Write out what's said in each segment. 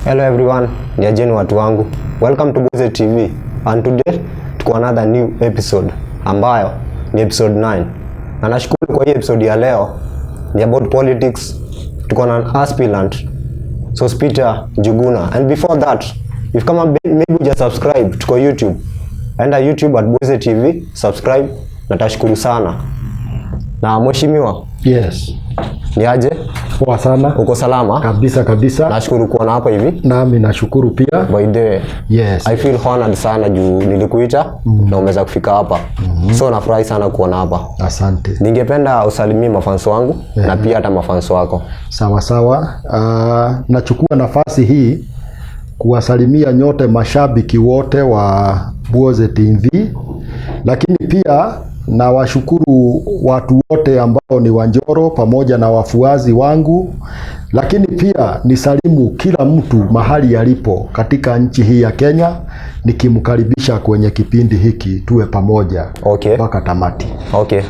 Hello everyone, ni ajeni watu wangu. Welcome to Buze TV. And today tuko another new episode ambayo ni episode 9. Na nashukuru kwa hii episode ya leo ni about politics. Tuko na an aspirant Sospeter Njuguna. And before that, if kama maybe just subscribe, tuko YouTube. Enda YouTube at Buze TV, subscribe, na tashukuru sana. Na mheshimiwa. Yes. Ni aje? Poa sana. Uko salama? Kabisa. Nashukuru kuona hapa hivi. Nami nashukuru pia. By the way, yes. I feel honored sana juu nilikuita na umeweza kufika hapa. So nafurahi sana kuona hapa. Asante. Ningependa usalimie mafanso wangu na pia hata mafanso wako. Sawa. Nachukua nafasi hii kuwasalimia nyote mashabiki wote wa Buze TV. Lakini pia na washukuru watu wote ambao ni Wanjoro pamoja na wafuazi wangu, lakini pia nisalimu kila mtu mahali alipo katika nchi hii ya Kenya, nikimkaribisha kwenye kipindi hiki tuwe pamoja mpaka tamati. Okay.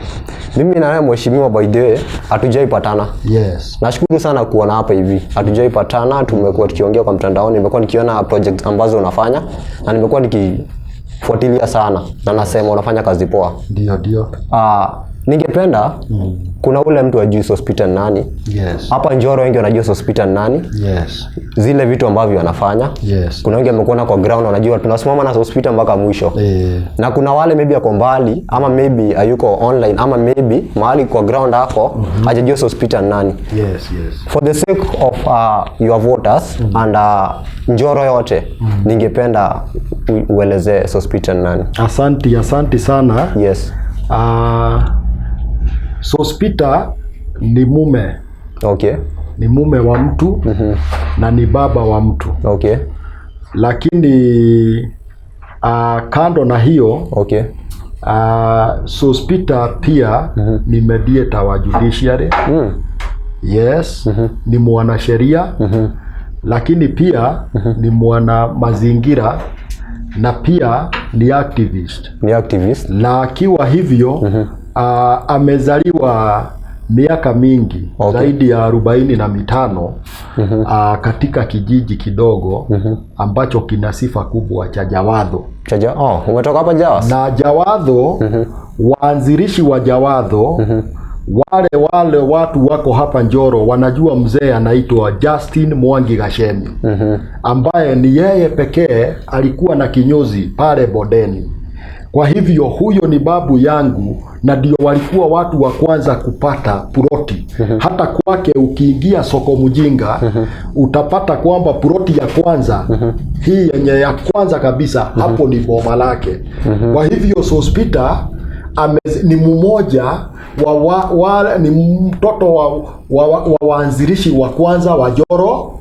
Mimi na wewe mheshimiwa, by the way, hatujaipatana. Yes. Nashukuru sana kuona hapa hivi. Hatujaipatana, tumekuwa tukiongea kwa mtandaoni, nimekuwa nikiona project ambazo unafanya na nimekuwa nikifuatilia sana na nasema unafanya kazi poa. Ndio. Ningependa kuna ule mtu ajui Sospeter nani? Yes. Hapa Njoro wengi wanajua Sospeter nani? Yes. Zile vitu ambavyo anafanya. Yes. Kuna wengi wamekuona kwa ground wanajua tunasimama na Sospeter mpaka mwisho. Na kuna wale maybe ako mbali ama maybe hayuko online ama maybe mahali kwa ground hapo hajajua Sospeter nani. Yes. For the sake of your voters and Njoro yote, ningependa ueleze Sospeter nani. Asante sana. Yes. Sospeter ni mume. Okay. Ni mume wa mtu na ni baba wa mtu. Okay. Lakini kando na hiyo, okay. Sospeter pia ni mediator wa judiciary. Yes. Ni mwanasheria. Lakini pia ni mwana mazingira na pia ni activist. Na akiwa hivyo amezaliwa miaka mingi, zaidi ya 45 katika kijiji kidogo ambacho kina sifa kubwa cha Jawadho. Umetoka hapa Jawas? Na Jawadho, waanzilishi wa Jawadho, wale watu wako hapa Njoro wanajua mzee anaitwa Justin Mwangi Gashemi, ambaye ni yeye pekee alikuwa na kinyozi pale Bodeni. Kwa hivyo huyo ni babu yangu na ndio walikuwa watu wa kwanza kupata ploti. Hata kwake ukiingia soko Mjinga utapata kwamba ploti ya kwanza hii yenye ya kwanza kabisa hapo ni boma lake. Kwa hivyo Sospeter ni mmoja ni mtoto wa waanzilishi wa kwanza wa Njoro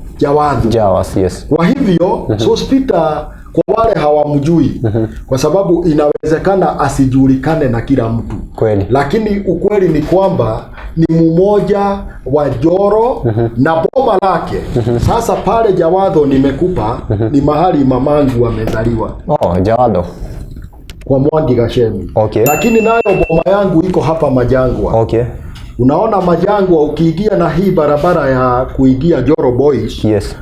Jawas. Yes. Kwa hivyo Sospeter kwa wale hawamjui kwa sababu inawezekana asijulikane na kila mtu. Kweli. Lakini ukweli ni kwamba ni mmoja wa Njoro na boma lake. Sasa pale Jawadho nimekupa ni mahali mamangu amezaliwa. Jawadho. Kwa Mwangi Gashemi. Okay. Lakini nayo boma yangu iko hapa Majangwa. Okay. Unaona Majangwa ukiingia na hii barabara ya kuingia Njoro Boys. Yes.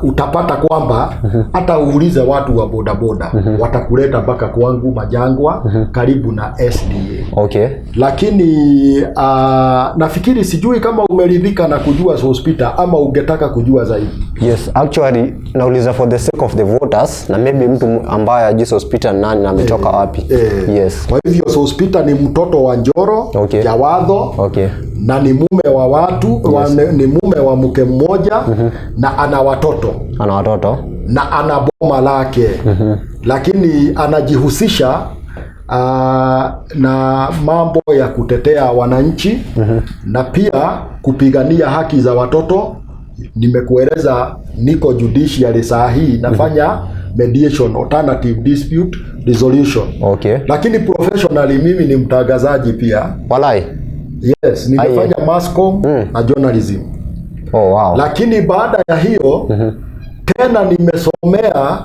Utapata kwamba hata uulize watu wa bodaboda watakuleta mpaka kwangu Majangwa karibu na SDA. Okay. Lakini nafikiri sijui kama umeridhika na kujua Sospeter ama ungetaka kujua zaidi. Yes, actually nauliza for the sake of the voters na maybe mtu ambaye ajui Sospeter nani na ametoka wapi. Yes. Kwa hivyo Sospeter ni mtoto wa Njoro, Jawadho. Okay. Na ni mume wa watu, ni mume wa mke mmoja na ana watoto. Na ana boma lake. Lakini anajihusisha na mambo ya kutetea wananchi na pia kupigania haki za watoto. Nimekueleza niko judiciary saa hii nafanya mediation, alternative dispute resolution. Okay. Lakini professionally mimi ni mtangazaji pia. Walai. Yes, nimefanya mass-com na journalism. Wow. Lakini baada ya hiyo tena nimesomea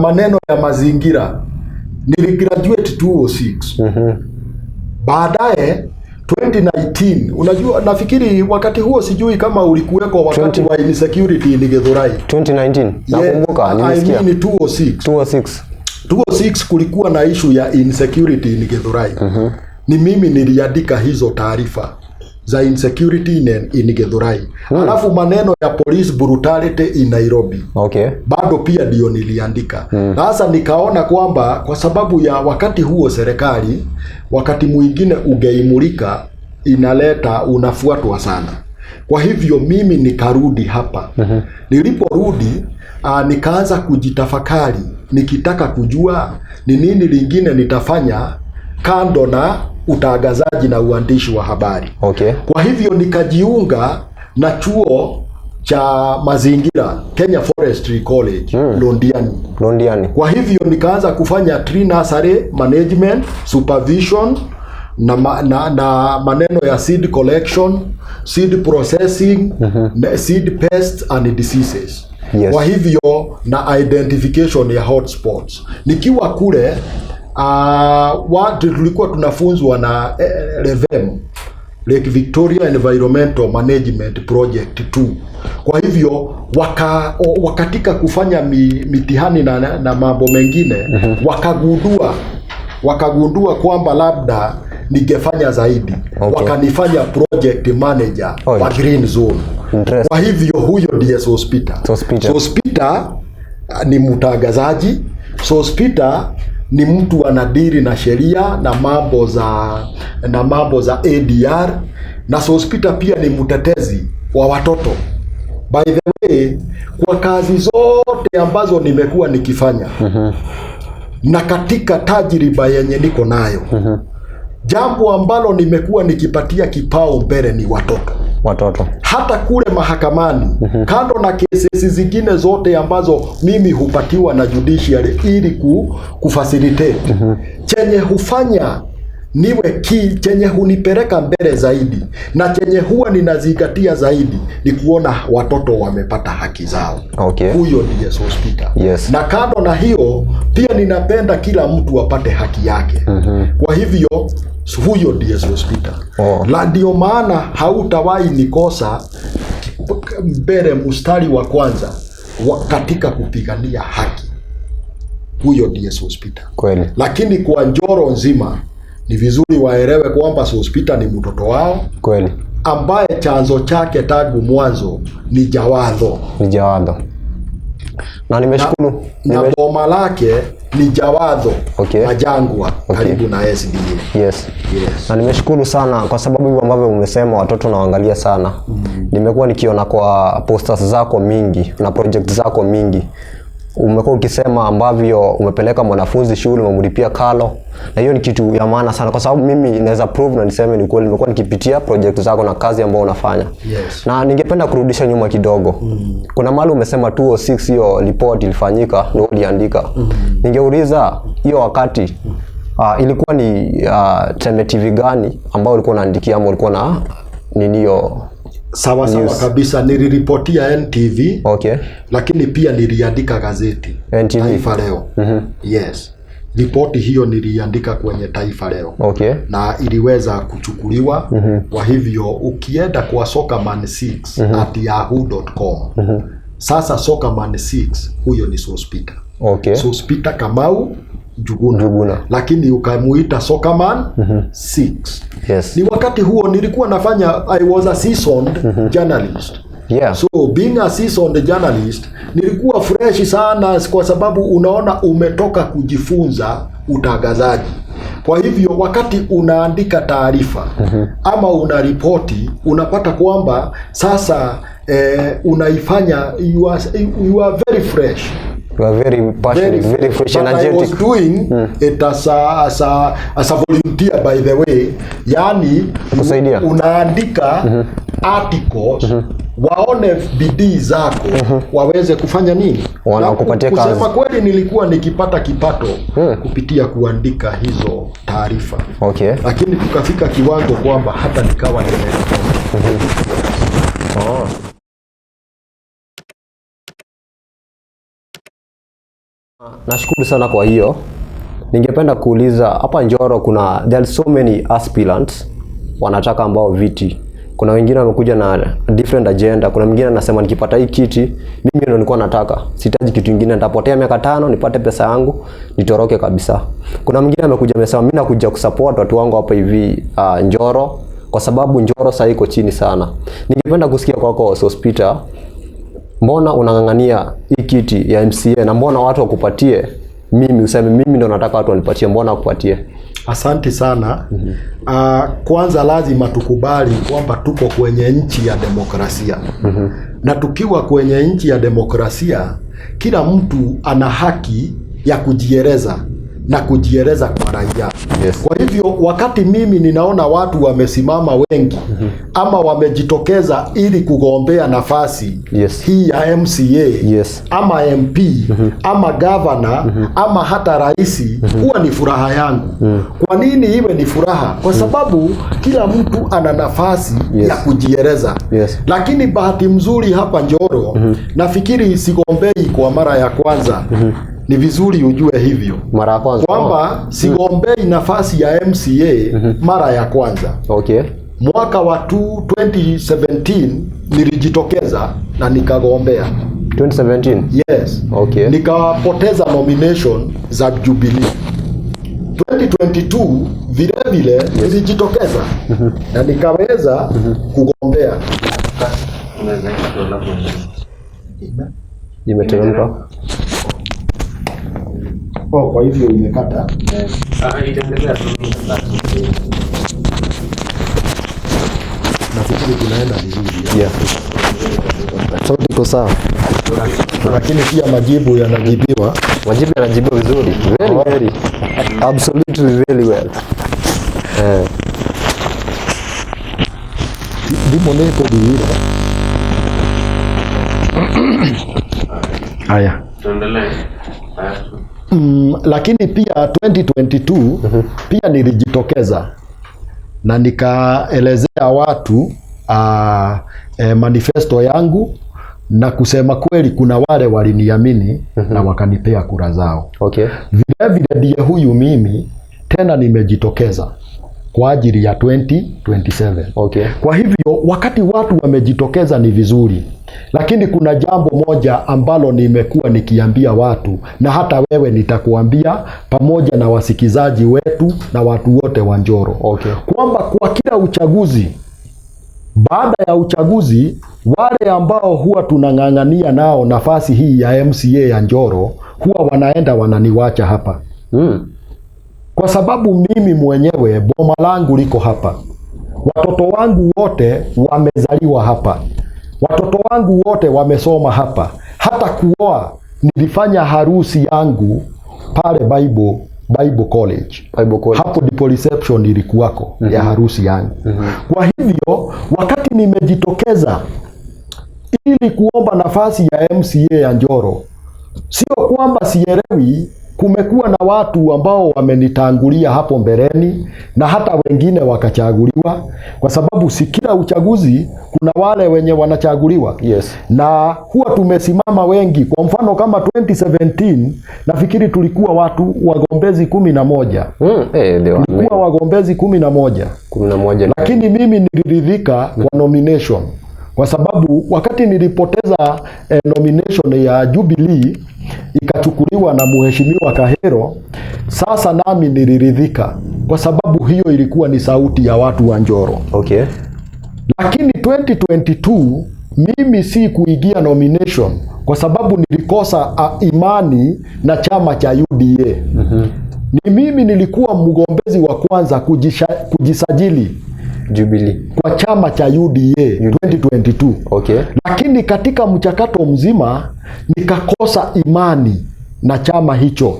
maneno ya mazingira. Niligraduate 2006. Baadaye 2019. Unajua, nafikiri wakati huo, sijui kama ulikuweko wakati wa insecurity ni Githurai. 2019. Nakumbuka, nilisikia. I mean 206. 206 kulikuwa na issue ya insecurity ni Githurai. Ni mimi niliandika hizo taarifa za insecurity in Githurai. Alafu maneno ya police brutality in Nairobi. Okay. Bado pia ndio niliandika. Sasa nikaona kwamba kwa sababu ya wakati huo serikali, wakati mwingine ugeimulika inaleta unafuatwa sana. Kwa hivyo mimi nikarudi hapa. Niliporudi nikaanza kujitafakari, nikitaka kujua ni nini lingine nitafanya kando na utangazaji na uandishi wa habari. Okay. Kwa hivyo nikajiunga na chuo cha mazingira, Kenya Forestry College, Londiani. Kwa hivyo nikaanza kufanya tree nursery management, supervision na maneno ya seed collection, seed processing, seed pests and diseases. Yes. Kwa hivyo na identification ya hotspots. Nikiwa kule watu tulikuwa tunafunzwa na REVEM, Lake Victoria Environmental Management Project 2. Kwa hivyo wakatika kufanya mitihani na mambo mengine, wakagundua kwamba labda ningefanya zaidi. Okay. Wakanifanya project manager wa green zone. Kwa hivyo huyo ndiye Sospita. Sospita ni mtangazaji. Sospita ni mtu anadiri na sheria na mambo za ADR, na Sospita pia ni mtetezi wa watoto. By the way, kwa kazi zote ambazo nimekuwa nikifanya na katika tajiriba yenye niko nayo, jambo ambalo nimekuwa nikipatia kipao mbele ni watoto. Hata kule mahakamani, kando na kesi zingine zote ambazo mimi hupatiwa na judiciary ili kufacilitate, chenye hufanya niwe chenye hunipeleka mbele zaidi na chenye huwa ninazingatia zaidi ni kuona watoto wamepata haki zao. Okay. Huyo ndiye Sospita. Yes. Na kando na hiyo pia ninapenda kila mtu apate haki yake. Kwa hivyo huyo ndiye Sospita. Ndio maana hautawahi nikosa mbele mstari wa kwanza katika kupigania haki. Huyo ndiye Sospita. Kweli. Lakini kwa Njoro nzima ni vizuri waelewe kwamba Sospita ni mtoto wao. Kweli. Ambaye chanzo chake tangu mwanzo ni Jawadho. Na nimeshukuru. Na boma lake ni Jawadho. Okay. Majangwa. Okay. Karibu na SDA. Yes. Na nimeshukuru sana kwa sababu hivyo ambavyo umesema watoto naangalia sana. Nimekuwa nikiona kwa posters zako mingi na project zako mingi. Umekuwa ukisema ambavyo umepeleka mwanafunzi shule, umemlipia karo, na hiyo ni kitu ya maana sana kwa sababu mimi naweza prove na niseme ni kweli nimekuwa nikipitia project zako na kazi ambayo unafanya. Yes. Na ningependa kurudisha nyuma kidogo. Kuna mahali umesema 206 hiyo report ilifanyika ndio uliandika. Ningeuliza hiyo wakati ilikuwa ni Teme TV gani ambao ulikuwa unaandikia ama ulikuwa na nini hiyo? Sawa kabisa, niliripotia NTV. Okay. Lakini pia niliandika gazeti NTV. Taifa Leo. Yes. Ripoti hiyo niliandika kwenye Taifa Leo. Okay. Na iliweza kuchukuliwa. Kwa hivyo ukienda kwa Soccerman6 at yahoo.com. Sasa Soccerman6 huyo ni Sospita. Okay. Sospita Kamau Njuguna. Lakini ukamuita Soccerman 6. Yes. Ni wakati huo nilikuwa nafanya, I was a seasoned journalist. Yeah. So being a seasoned journalist nilikuwa fresh sana kwa sababu unaona umetoka kujifunza utangazaji. Kwa hivyo wakati unaandika taarifa ama unaripoti, unapata kwamba sasa unaifanya you are very fresh. You are very passionate, very fresh, energetic. I was doing it as a volunteer, by the way. Yani unaandika articles, waone bidii zako, waweze kufanya nini? Wanakupatia kazi. Kusema kweli nilikuwa nikipata kipato kupitia kuandika hizo taarifa. Okay. Lakini tukafika kiwango kwamba hata nikawa Nashukuru sana kwa hiyo. Ningependa kuuliza hapa Njoro there are so many aspirants wanataka ambao viti. Kuna wengine wamekuja na different agenda. Kuna mwingine anasema nikipata hii kiti mimi ndio nilikuwa nataka, sitaji kitu kingine, nitapotea miaka 5 nipate pesa yangu nitoroke kabisa. Kuna mwingine amekuja amesema mimi nakuja kusupport watu wangu hapa hivi Njoro, kwa sababu Njoro sasa iko chini sana. Ningependa kusikia kwako Sospita, mbona unangangania hii kiti ya MCA na mbona watu wakupatie mimi, useme mimi ndo nataka watu wanipatie, mbona wakupatie? Asante sana. Kwanza lazima tukubali kwamba tuko kwenye nchi ya demokrasia. Na tukiwa kwenye nchi ya demokrasia, kila mtu ana haki ya kujieleza na kujieleza kwa raia. Yes. Kwa hivyo wakati mimi ninaona watu wamesimama wengi ama wamejitokeza ili kugombea nafasi hii ya MCA ama MP ama governor ama hata raisi, huwa ni furaha yangu. Kwa nini iwe ni furaha? Kwa sababu kila mtu ana nafasi ya kujieleza. Lakini bahati mzuri hapa Njoro, nafikiri sigombei kwa mara ya kwanza. Ni vizuri ujue hivyo mara ya kwanza kwamba sigombei nafasi ya MCA mara ya kwanza. Mwaka wa 2017 nilijitokeza na nikagombea. 2017? Yes. Nikapoteza nomination za Jubilee. 2022 vile vile nilijitokeza na nikaweza kugombea. Imeteremka. Kwa hivyo imekata. Nafikiri tunaenda vizuri. Sauti iko sawa. Lakini pia majibu yanajibiwa. Majibu yanajibiwa vizuri. Very absolutely very well. Ndimo nepo diwira. Haya. Tuendelee. Lakini pia 2022 pia nilijitokeza na nikaelezea watu manifesto yangu, na kusema kweli kuna wale waliniamini na wakanipea kura zao. Vile vile ndiye huyu mimi tena nimejitokeza kwa ajili ya 2027. Kwa hivyo wakati watu wamejitokeza ni vizuri, lakini kuna jambo moja ambalo nimekuwa nikiambia watu, na hata wewe nitakuambia pamoja na wasikizaji wetu na watu wote wa Njoro, kwamba kwa kila uchaguzi, baada ya uchaguzi, wale ambao huwa tunang'ang'ania nao nafasi hii ya MCA ya Njoro huwa wanaenda wananiwacha hapa. Kwa sababu mimi mwenyewe boma langu liko hapa. Watoto wangu wote wamezaliwa hapa. Watoto wangu wote wamesoma hapa. Hata kuoa nilifanya harusi yangu pale Bible College. Hapo ndipo reception ilikuwako ya harusi yangu. Kwa hivyo wakati nimejitokeza ili kuomba nafasi ya MCA ya Njoro, sio kwamba sielewi. Kumekuwa na watu ambao wamenitangulia hapo mbeleni na hata wengine wakachaguliwa, kwa sababu si kila uchaguzi kuna wale wenye wanachaguliwa. Na huwa tumesimama wengi. Kwa mfano kama 2017 nafikiri tulikuwa watu wagombezi 11. Tulikuwa wagombezi 11. Lakini mimi niliridhika kwa nomination, kwa sababu wakati nilipoteza nomination ya Jubilee ikachukuliwa na Mheshimiwa Kahero, sasa nami niliridhika, kwa sababu hiyo ilikuwa ni sauti ya watu wa Njoro. Lakini 2022 mimi si kuingia nomination kwa sababu nilikosa imani na chama cha UDA. Ni mimi nilikuwa mgombezi wa kwanza kujisajili Jubilee kwa chama cha UDA 2022. Lakini katika mchakato mzima nikakosa imani na chama hicho.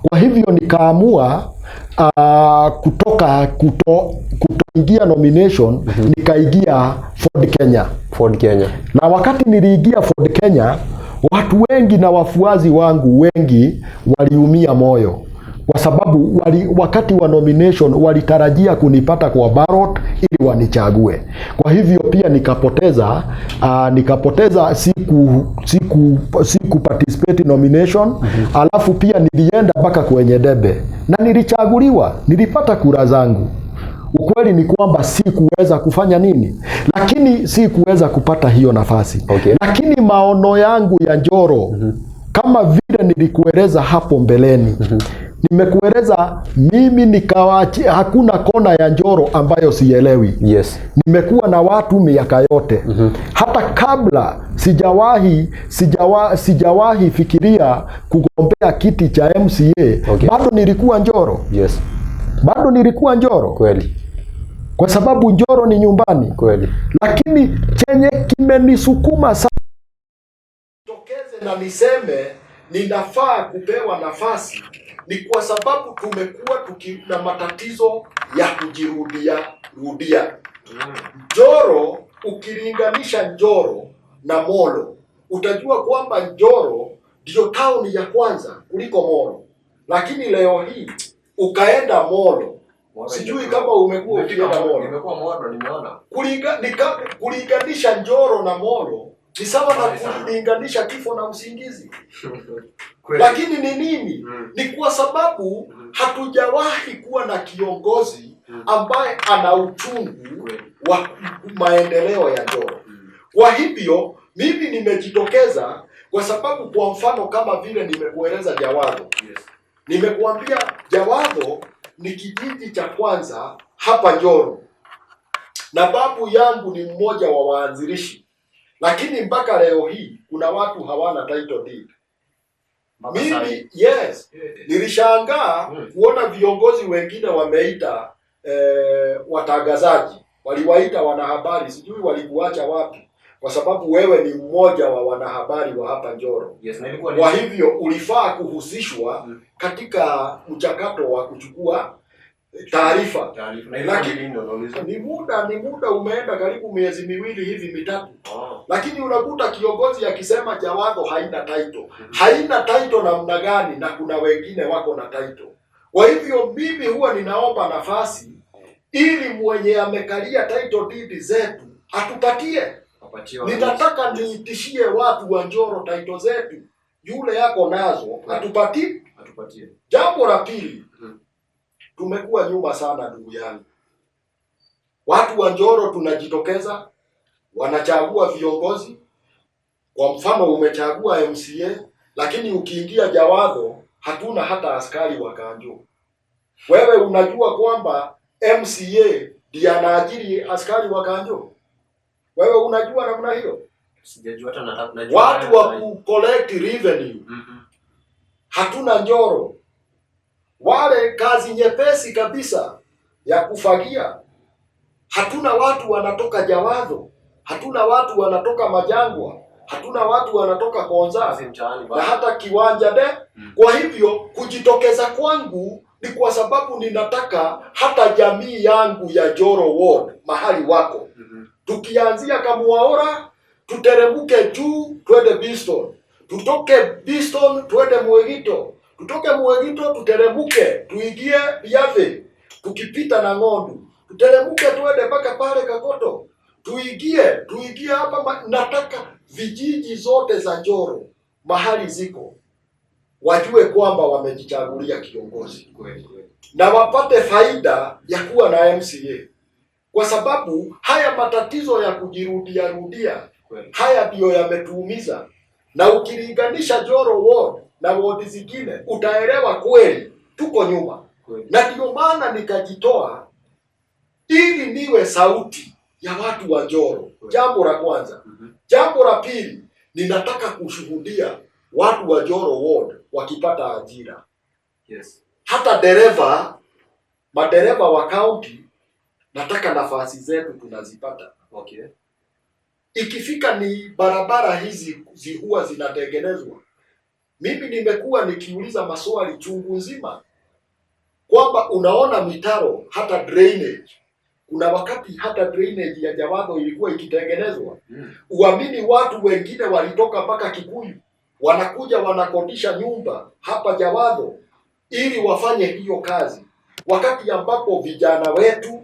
Kwa hivyo nikaamua kutoingia nomination, nikaingia Ford Kenya. Na wakati niliingia Ford Kenya, watu wengi na wafuazi wangu wengi waliumia moyo, kwa sababu wakati wa nomination walitarajia kunipata kwa ballot ili wanichague. Kwa hivyo pia nikapoteza siku participate nomination. Alafu pia nilienda mpaka kwenye debe na nilichaguliwa, nilipata kura zangu. Ukweli ni kwamba si kuweza kufanya nini, lakini si kuweza kupata hiyo nafasi. Okay. Lakini maono yangu ya Njoro, kama vile nilikueleza hapo mbeleni, nimekueleza mimi nikawachi, hakuna kona ya Njoro ambayo sielewi. Yes. Nimekuwa na watu miaka yote. Hata kabla sijawahi fikiria kugombea kiti cha MCA. Okay. Bado nilikuwa Njoro. Yes. Bado nilikuwa Njoro. Kweli. Kwa sababu Njoro ni nyumbani. Kweli. Lakini chenye kimenisukuma sana tokeze na niseme ninafaa kupewa nafasi ni kwa sababu tumekuwa na matatizo ya kujirudia. Njoro, ukilinganisha Njoro na Molo, utajua kwamba Njoro ndio tauni ya kwanza kuliko Molo. Lakini leo hii ukaenda Molo, sijui kama umekuwa ukienda Molo. Nimekuwa Molo, nimeona. Kulinganisha Njoro na Molo ni sawa na kulinganisha kifo na usingizi. Lakini ni nini? Ni kwa sababu hatujawahi kuwa na kiongozi ambaye ana uchungu wa maendeleo ya Njoro. Kwa hivyo mimi nimejitokeza kwa sababu, kwa mfano kama vile nimekueleza Jawadho. Nimekuambia Jawadho ni kijiji cha kwanza hapa Njoro, na babu yangu ni mmoja wa waanzilishi, lakini mpaka leo hii kuna watu hawana title deed. Mimi nilishangaa kuona viongozi wengine wameita watangazaji, waliwaita wanahabari, sijui walikuacha wapi, kwa sababu wewe ni mmoja wa wanahabari wa hapa Njoro. Kwa hivyo ulifaa kuhusishwa katika mchakato wa kuchukua taarifa. Lakini ni muda umeenda karibu miezi miwili hivi mitatu. Lakini unakuta kiongozi akisema Jawadho haina title. Haina title namna gani, na kuna wengine wako na title. Kwa hivyo mimi huwa ninaomba nafasi ili mwenye amekalia title deed zetu atupatie. Nitataka niitishie watu wa Njoro title zetu. Yule yako nazo atupatie. Jambo la pili, tumekuwa nyuma sana ndugu yangu. Watu wa Njoro tunajitokeza, wanachagua viongozi. Kwa mfano umechagua MCA, lakini ukiingia Jawadho hatuna hata askari wa kanjo. Wewe unajua kwamba MCA ndiye anaajiri askari wa kanjo? Wewe unajua namna hiyo? Sijajua hata najua. Watu wa collect revenue. Hatuna Njoro. Wale kazi nyepesi kabisa ya kufagia, hatuna watu wanatoka Jawadho, hatuna watu wanatoka Majangwa, hatuna watu wanatoka Konza na hata Kiwanja de. Kwa hivyo kujitokeza kwangu ni kwa sababu ninataka hata jamii yangu ya Njoro Ward mahali wako, tukianzia Kamuaora tuteremuke juu twende Beeston, tutoke Beeston twende Mwegito, tutoke Mwegito tuteremuke tuingie Biave, tukipita na Ng'ondu tuteremuke twende mpaka pale Kakoto, tuingie hapa. Nataka vijiji zote za Njoro mahali ziko wajue kwamba wamejichagulia kiongozi na wapate faida ya kuwa na MCA, kwa sababu haya matatizo ya kujirudia haya ndiyo yametuumiza. Na ukilinganisha Njoro Ward na ward zingine utaelewa kweli tuko nyuma. Na ndio maana nikajitoa ili niwe sauti ya watu wa Njoro. Jambo la kwanza. Jambo la pili, ninataka kushuhudia watu wa Njoro Ward wakipata ajira. Hata madereva wa county, nataka nafasi zetu tunazipata. Ikifika ni barabara hizi huwa zinatengenezwa. Mimi nimekuwa nikiuliza maswali chungu nzima kwamba unaona mitaro, hata drainage. Kuna wakati hata drainage ya Jawadho ilikuwa ikitengenezwa. Uamini watu wengine walitoka mpaka Kikuyu, wanakuja wanakodisha nyumba hapa Jawadho ili wafanye hiyo kazi. Wakati ambapo vijana wetu,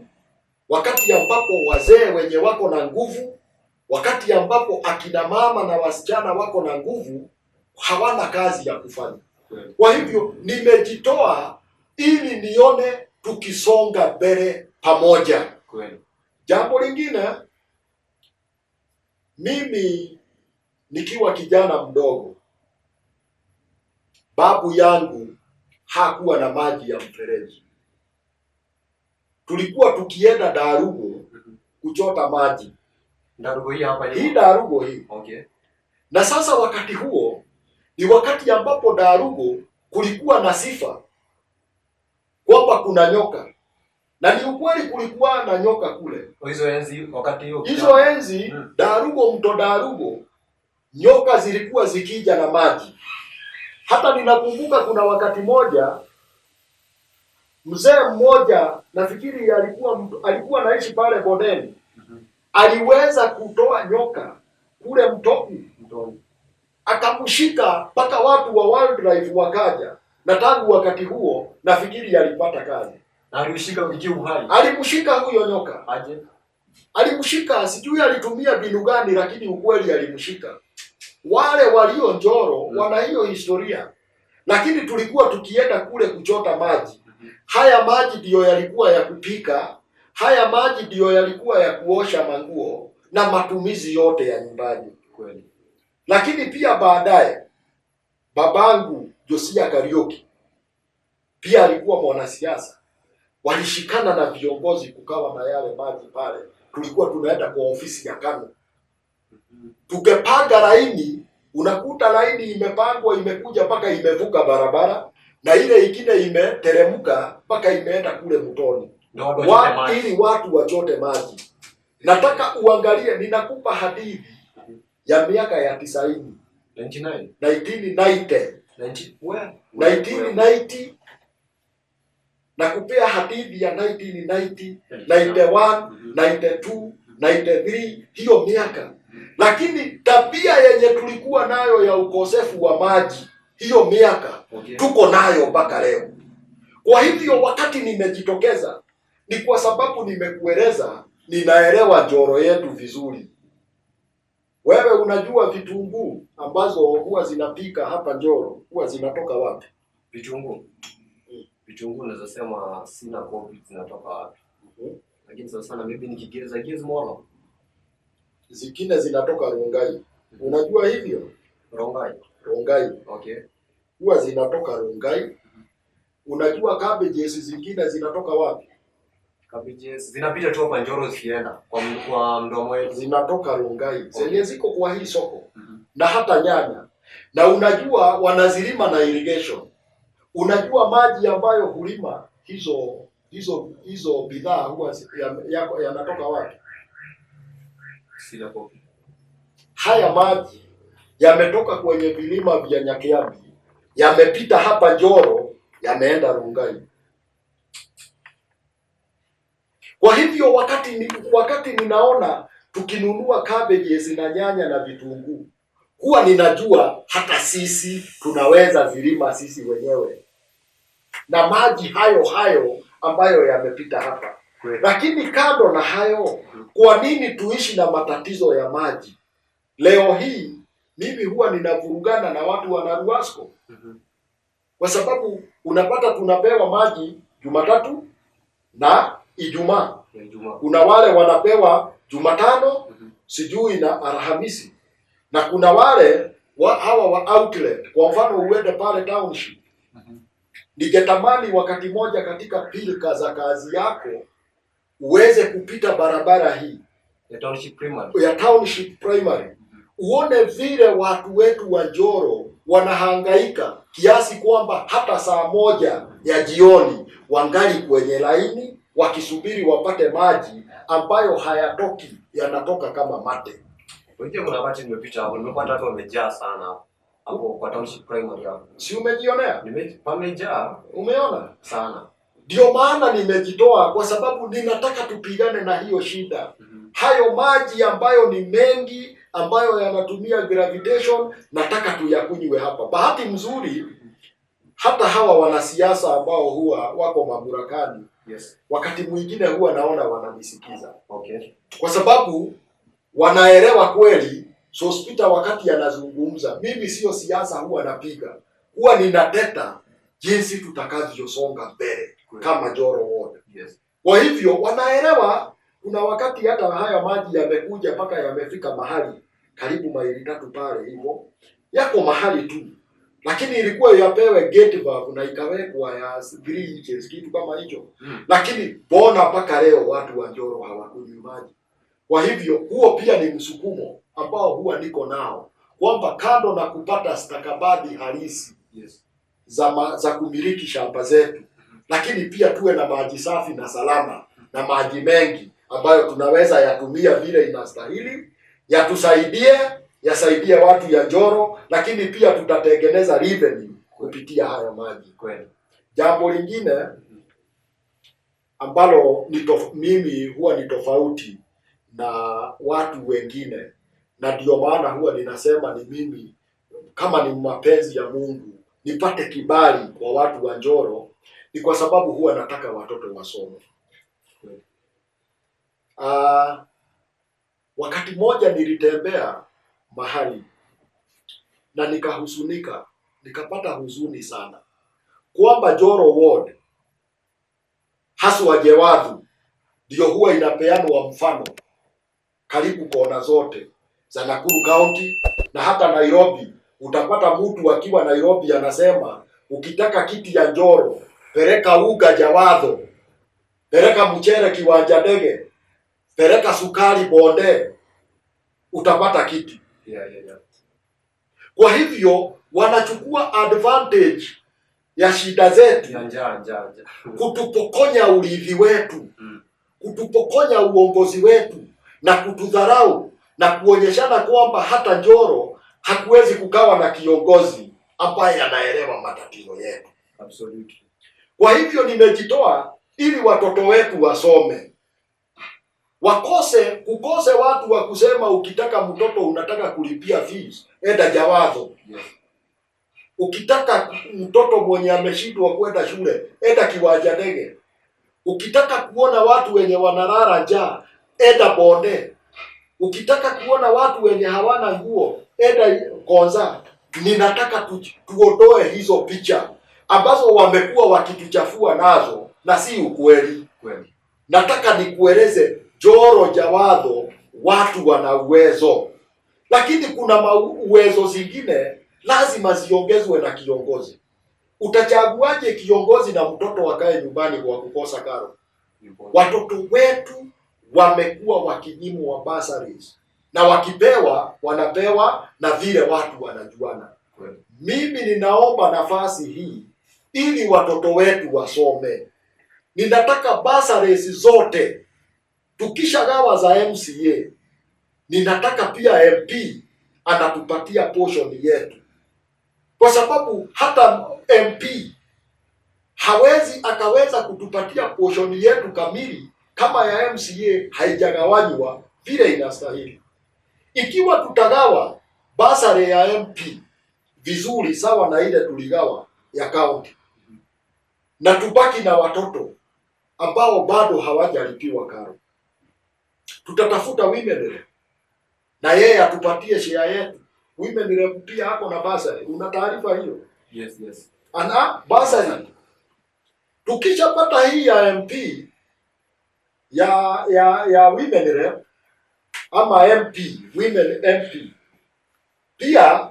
wakati ambapo wazee wenye wako na nguvu, wakati ambapo akina mama na wasichana wako na nguvu, hawana kazi ya kufanya. Kwa hivyo nimejitoa ili nione tukisonga mbele pamoja. Kweli. Jambo lingine, mimi nikiwa kijana mdogo, babu yangu hakuwa na maji ya mfereji. Tulikuwa tukienda Darugo kuchota maji. Darugo hii hapa hii Darugo hii. Okay. Na sasa wakati huo ni wakati ambapo Darugo kulikuwa na sifa kwamba kuna nyoka. Na ni ukweli kulikuwa na nyoka kule. Hizo enzi wakati hiyo. Hizo enzi Darugo, mto Darugo, nyoka zilikuwa zikija na maji. Hata ninakumbuka kuna wakati moja mzee mmoja, nafikiri alikuwa naishi pale bondeni. Aliweza kutoa nyoka kule mtoni. Akamshika mpaka watu wa wildlife wakaja. Na tangu wakati huo nafikiri alipata kazi. Na alimshika mkiu uhai. Alimshika huyo nyoka. Aje. Alimshika, sijui alitumia mbinu gani, lakini ukweli alimshika. Wale walio Njoro wana hiyo historia. Lakini tulikuwa tukienda kule kuchota maji. Haya maji ndiyo yalikuwa ya kupika, haya maji ndiyo yalikuwa ya kuosha manguo na matumizi yote ya nyumbani. Kweli. Lakini pia baadaye babangu Josia Kariuki pia alikuwa mwanasiasa. Walishikana na viongozi kukawa na yale maji pale. Tulikuwa tunaenda kwa ofisi ya KANU. Tukepanga laini, unakuta laini imepangwa imekuja mpaka imevuka barabara, na ile ingine imeteremka mpaka imeenda kule mtoni. Ili watu wachote maji. Nataka uangalie, ninakupa hadithi ya miaka ya 90. 1990. Nakupea hadithi ya 1990, 91, 92, 93, hiyo miaka. Lakini tabia yenye tulikuwa nayo ya ukosefu wa maji hiyo miaka, tuko nayo mpaka leo. Kwa hivyo wakati nimejitokeza ni kwa sababu nimekueleza ninaelewa Njoro yetu vizuri. Wewe unajua vitunguu ambazo huwa zinapika hapa Njoro huwa zinatoka wapi? Vitunguu. Vitunguu naweza sema sina copy zinatoka wapi. Lakini sasa sana mimi nikigeza Gizmolo. Zingine zinatoka Rongai. Unajua hivyo? Rongai. Okay. Huwa zinatoka Rongai. Unajua cabbages zingine zinatoka wapi? Cabbages zinapita tu hapa Njoro zikienda kwa mdomo wetu. Zinatoka Rongai. Zenye ziko kwa hii soko. Na hata nyanya. Na unajua wanazilima na irrigation. Unajua maji ambayo hulima hizo bidhaa huwa yanatoka wapi? Sina copy. Haya maji yametoka kwenye vilima vya Nyakiambi, yamepita hapa Njoro, yameenda Rongai. Kwa hivyo wakati ninaona tukinunua cabbages na nyanya na vitunguu, huwa ninajua hata sisi tunaweza zilima sisi wenyewe na maji hayo ambayo yamepita hapa. Lakini kando na hayo, kwa nini tuishi na matatizo ya maji? Leo hii mimi huwa ninavurugana na watu wa Naruasco. Kwa sababu unapata tunapewa maji Jumatatu na Ijumaa. Kuna wale wanapewa Jumatano, sijui na Alhamisi. Na kuna wale hawa wa outlet. Kwa mfano uende pale township. Ningetamani wakati moja katika pilika za kazi yako uweze kupita barabara hii ya township primary. Uone vile watu wetu wa Njoro wanahangaika kiasi kwamba hata saa moja ya jioni wangali kwenye laini wakisubiri wapate maji ambayo hayatoki, yanatoka kama mate. Wewe kuna wakati nimepita hapo, nimepata watu wamejaa sana hapo kwa township primary hapo. Si umejionea? Pamejaa. Umeona? Sana. Ndio maana nimejitoa kwa sababu ninataka tupigane na hiyo shida. Hayo maji ambayo ni mengi, ambayo yanatumia gravitation, nataka tuyakunywe hapa. Bahati mzuri hata hawa wanasiasa ambao huwa wako mamlakani, wakati mwingine huwa naona wananisikiza. Okay. Kwa sababu wanaelewa kweli. Sospita wakati anazungumza, mimi sio siasa huwa napiga. Huwa ninateta jinsi tutakavyosonga mbele. kama Njoro Ward. Yes. Kwa hivyo wanaelewa, kuna wakati hata haya maji yamekuja mpaka yamefika mahali karibu maili 3 pale hivyo. Yako mahali tu. Lakini ilikuwa yapewe gate valve na ikawekwa ya 3 inches kitu kama hicho. Lakini bona mpaka leo watu wa Njoro hawakunywi maji. Kwa hivyo huo pia ni msukumo ambao huwa niko nao, kwamba kando na kupata stakabadhi halisi za kumiliki shamba zetu, lakini pia tuwe na maji safi na salama na maji mengi ambayo tunaweza yatumia vile inastahili, yasaidie watu ya Njoro, lakini pia tutatengeneza revenue kupitia haya maji. Jambo lingine ambalo mimi huwa ni tofauti na watu wengine, na ndio maana huwa ninasema ni mimi, kama ni mapenzi ya Mungu nipate kibali kwa watu wa Njoro, ni kwa sababu huwa nataka watoto wasome. Wakati moja nilitembea mahali na nikahuzunika, nikapata huzuni sana kwamba Njoro Ward haswa Jewathu ndio huwa inapeanwa mfano karibu kona zote za Nakuru County na hata Nairobi. Utapata mtu akiwa Nairobi anasema ukitaka kiti ya Njoro peleka uga Jawathu, peleka mchere Kiwanja Ndege, peleka sukari Bonde, utapata kiti. Kwa hivyo wanachukua advantage ya shida zetu, kutupokonya urithi wetu, kutupokonya uongozi wetu na kutudharau na kuonyeshana kwamba hata Njoro hakuwezi kukawa na kiongozi ambaye anaelewa matatizo yetu. Absolutely. Kwa hivyo nimejitoa ili watoto wetu wasome. Kukose watu wa kusema ukitaka mtoto unataka kulipia fees, enda Jawathu. Ukitaka mtoto mwenye ameshindwa kwenda shule, enda Kiwanja Ndege. Ukitaka kuona watu wenye wanalala njaa, enda Bonde. Ukitaka kuona watu wenye hawana nguo, enda Konza. Ninataka tuondoe hizo picha ambazo wamekuwa wakituchafua nazo na si ukweli. Nataka nikueleze Njoro Jawathu watu wana uwezo, lakini kuna uwezo zingine lazima ziongezwe na kiongozi. Utachaguaje kiongozi na mtoto wakae nyumbani kwa kukosa karo? Watoto wetu wamekuwa wakinyimwa bursaries na wakipewa wanapewa na vile watu wanajuana. Mimi ninaomba nafasi hii ili watoto wetu wasome. Ninataka bursaries zote tukishagawa za MCA, ninataka pia MP anatupatia portion yetu, kwa sababu hata MP hawezi akaweza kutupatia portion yetu kamili kama ya MCA haijagawanywa vile inastahili. Ikiwa tutagawa basari ya MP vizuri sawa na ile tuligawa ya county, na tubaki na watoto ambao bado hawajalipiwa karo, tutatafuta women rep na yeye atupatie share yetu. Women rep pia hapo na basari. Una taarifa hiyo? Yes. Ana basari. Tukishapata hii ya MP ya women rep ama MP, women MP, pia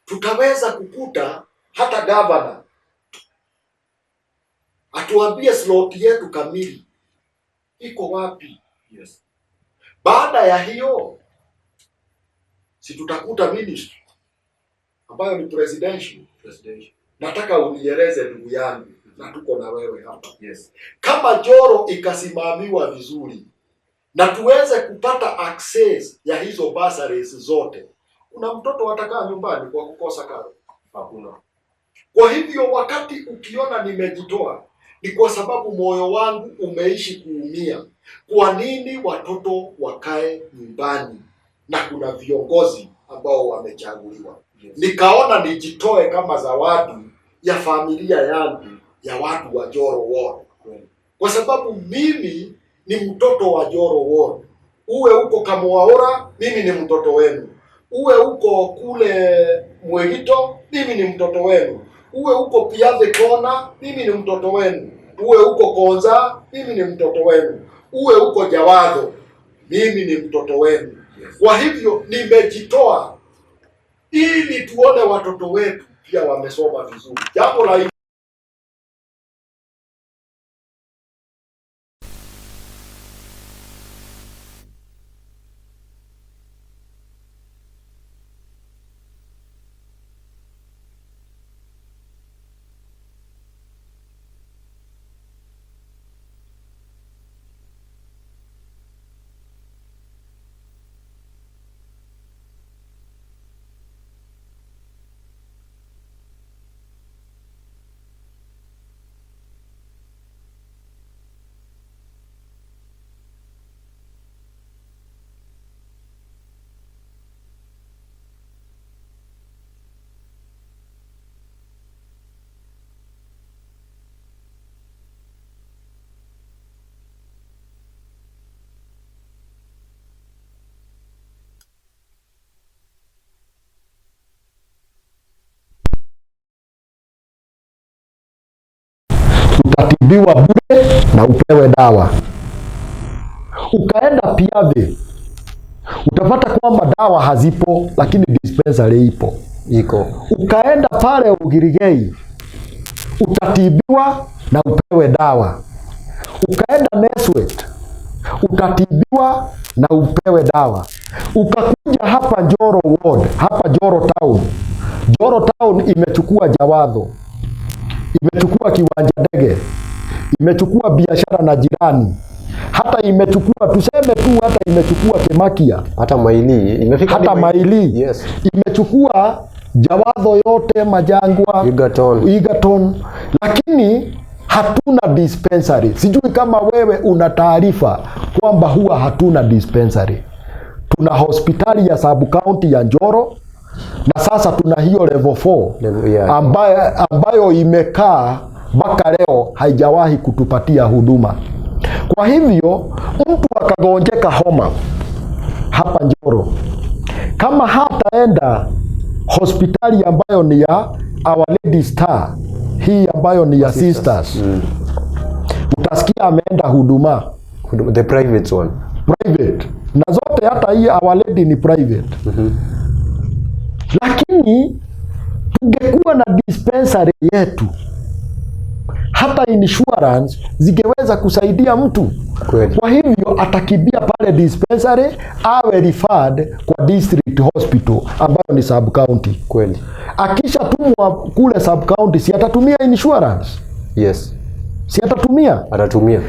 tutaweza kukuta hata governor atuambie slot yetu kamili iko wapi. Yes. Baada ya hiyo si tutakuta ministry ambayo ni presidential. Nataka unieleze ndugu yangu, na tuko na wewe hapa. Yes. Kama Njoro ikasimamiwa vizuri na tuweze kupata access ya hizo bursaries zote, kuna mtoto atakaa nyumbani kwa kukosa karo? Hakuna. Kwa hivyo wakati ukiona nimejitoa, ni kwa sababu moyo wangu umeishi kuumia. Kwa nini watoto wakae nyumbani na kuna viongozi ambao wamechaguliwa? Yes. Nikaona nijitoe kama zawadi ya familia yangu ya watu wa Njoro Ward. Kwa sababu mimi ni mtoto wa Njoro Ward. Uwe uko Kamwaura, mimi ni mtoto wenu. Uwe uko kule Mwegito, mimi ni mtoto wenu. Uwe uko Piathe Kona, mimi ni mtoto wenu. uwe uko Konza, mimi ni mtoto wenu, uwe uko Jawadho, mimi ni mtoto wenu. Kwa hivyo nimejitoa ili tuone watoto wetu pia wamesoma vizuri. Jambo la utatibiwa bure na upewe dawa. Ukaenda Piave, utapata kwamba dawa hazipo, lakini dispensary iko. Ukaenda pale Ugirigei, utatibiwa na upewe dawa. Ukaenda Neswet, utatibiwa na upewe dawa. Ukakuja hapa Njoro Ward, hapa Njoro Town. Njoro Town imechukua Jawadho, imechukua kiwanja ndege, imechukua biashara na jirani, hata imechukua, tuseme tu, hata imechukua Kemakia, hata Maili imefika, hata Maili. Yes. Imechukua Jawadho yote, Majangwa, Egerton, lakini hatuna dispensary. Sijui kama wewe una taarifa kwamba huwa hatuna dispensary. Tuna hospitali ya sub county ya Njoro, na sasa tuna hiyo level 4 ambayo imekaa mpaka leo haijawahi kutupatia huduma. Kwa hivyo mtu akagonjeka homa hapa Njoro, kama hataenda hospitali ambayo ni ya Our Lady Star, hii ambayo ni ya Sisters, utasikia ameenda huduma the private one, private, na zote hata hii Our Lady ni private. Lakini tungekuwa na dispensary yetu, hata insurance zingeweza kusaidia mtu. Kweli. Kwa hivyo atakibia pale dispensary, awe referred kwa district hospital ambayo ni sub county. Kweli. Akisha tumwa kule sub county, si atatumia insurance? Yes. Si atatumia? Atatumia.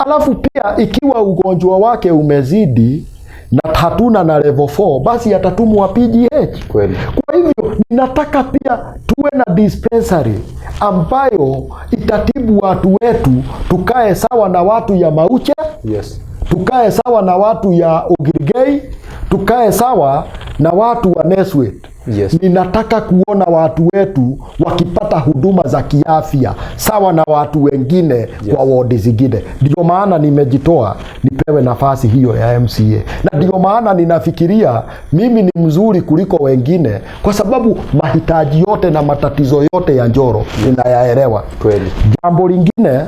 Alafu pia ikiwa ugonjwa wake umezidi na hatuna na level 4, basi atatumwa PGH. Kweli. Kwa hivyo ninataka pia tuwe na dispensary ambayo itatibu watu wetu, tukae sawa na watu ya Mauche. Yes. Tukae sawa na watu ya Ugirigei, tukae sawa na watu wa Neswet. Yes. Ninataka kuona watu wetu wakipata huduma za kiafya sawa na watu wengine. Yes. Kwa wodi zingine. Ndio maana nimejitoa nipewe nafasi hiyo ya MCA. Na ndio maana ninafikiria mimi ni mzuri kuliko wengine, kwa sababu mahitaji yote na matatizo yote ya Njoro ninayaelewa. Kweli. Jambo lingine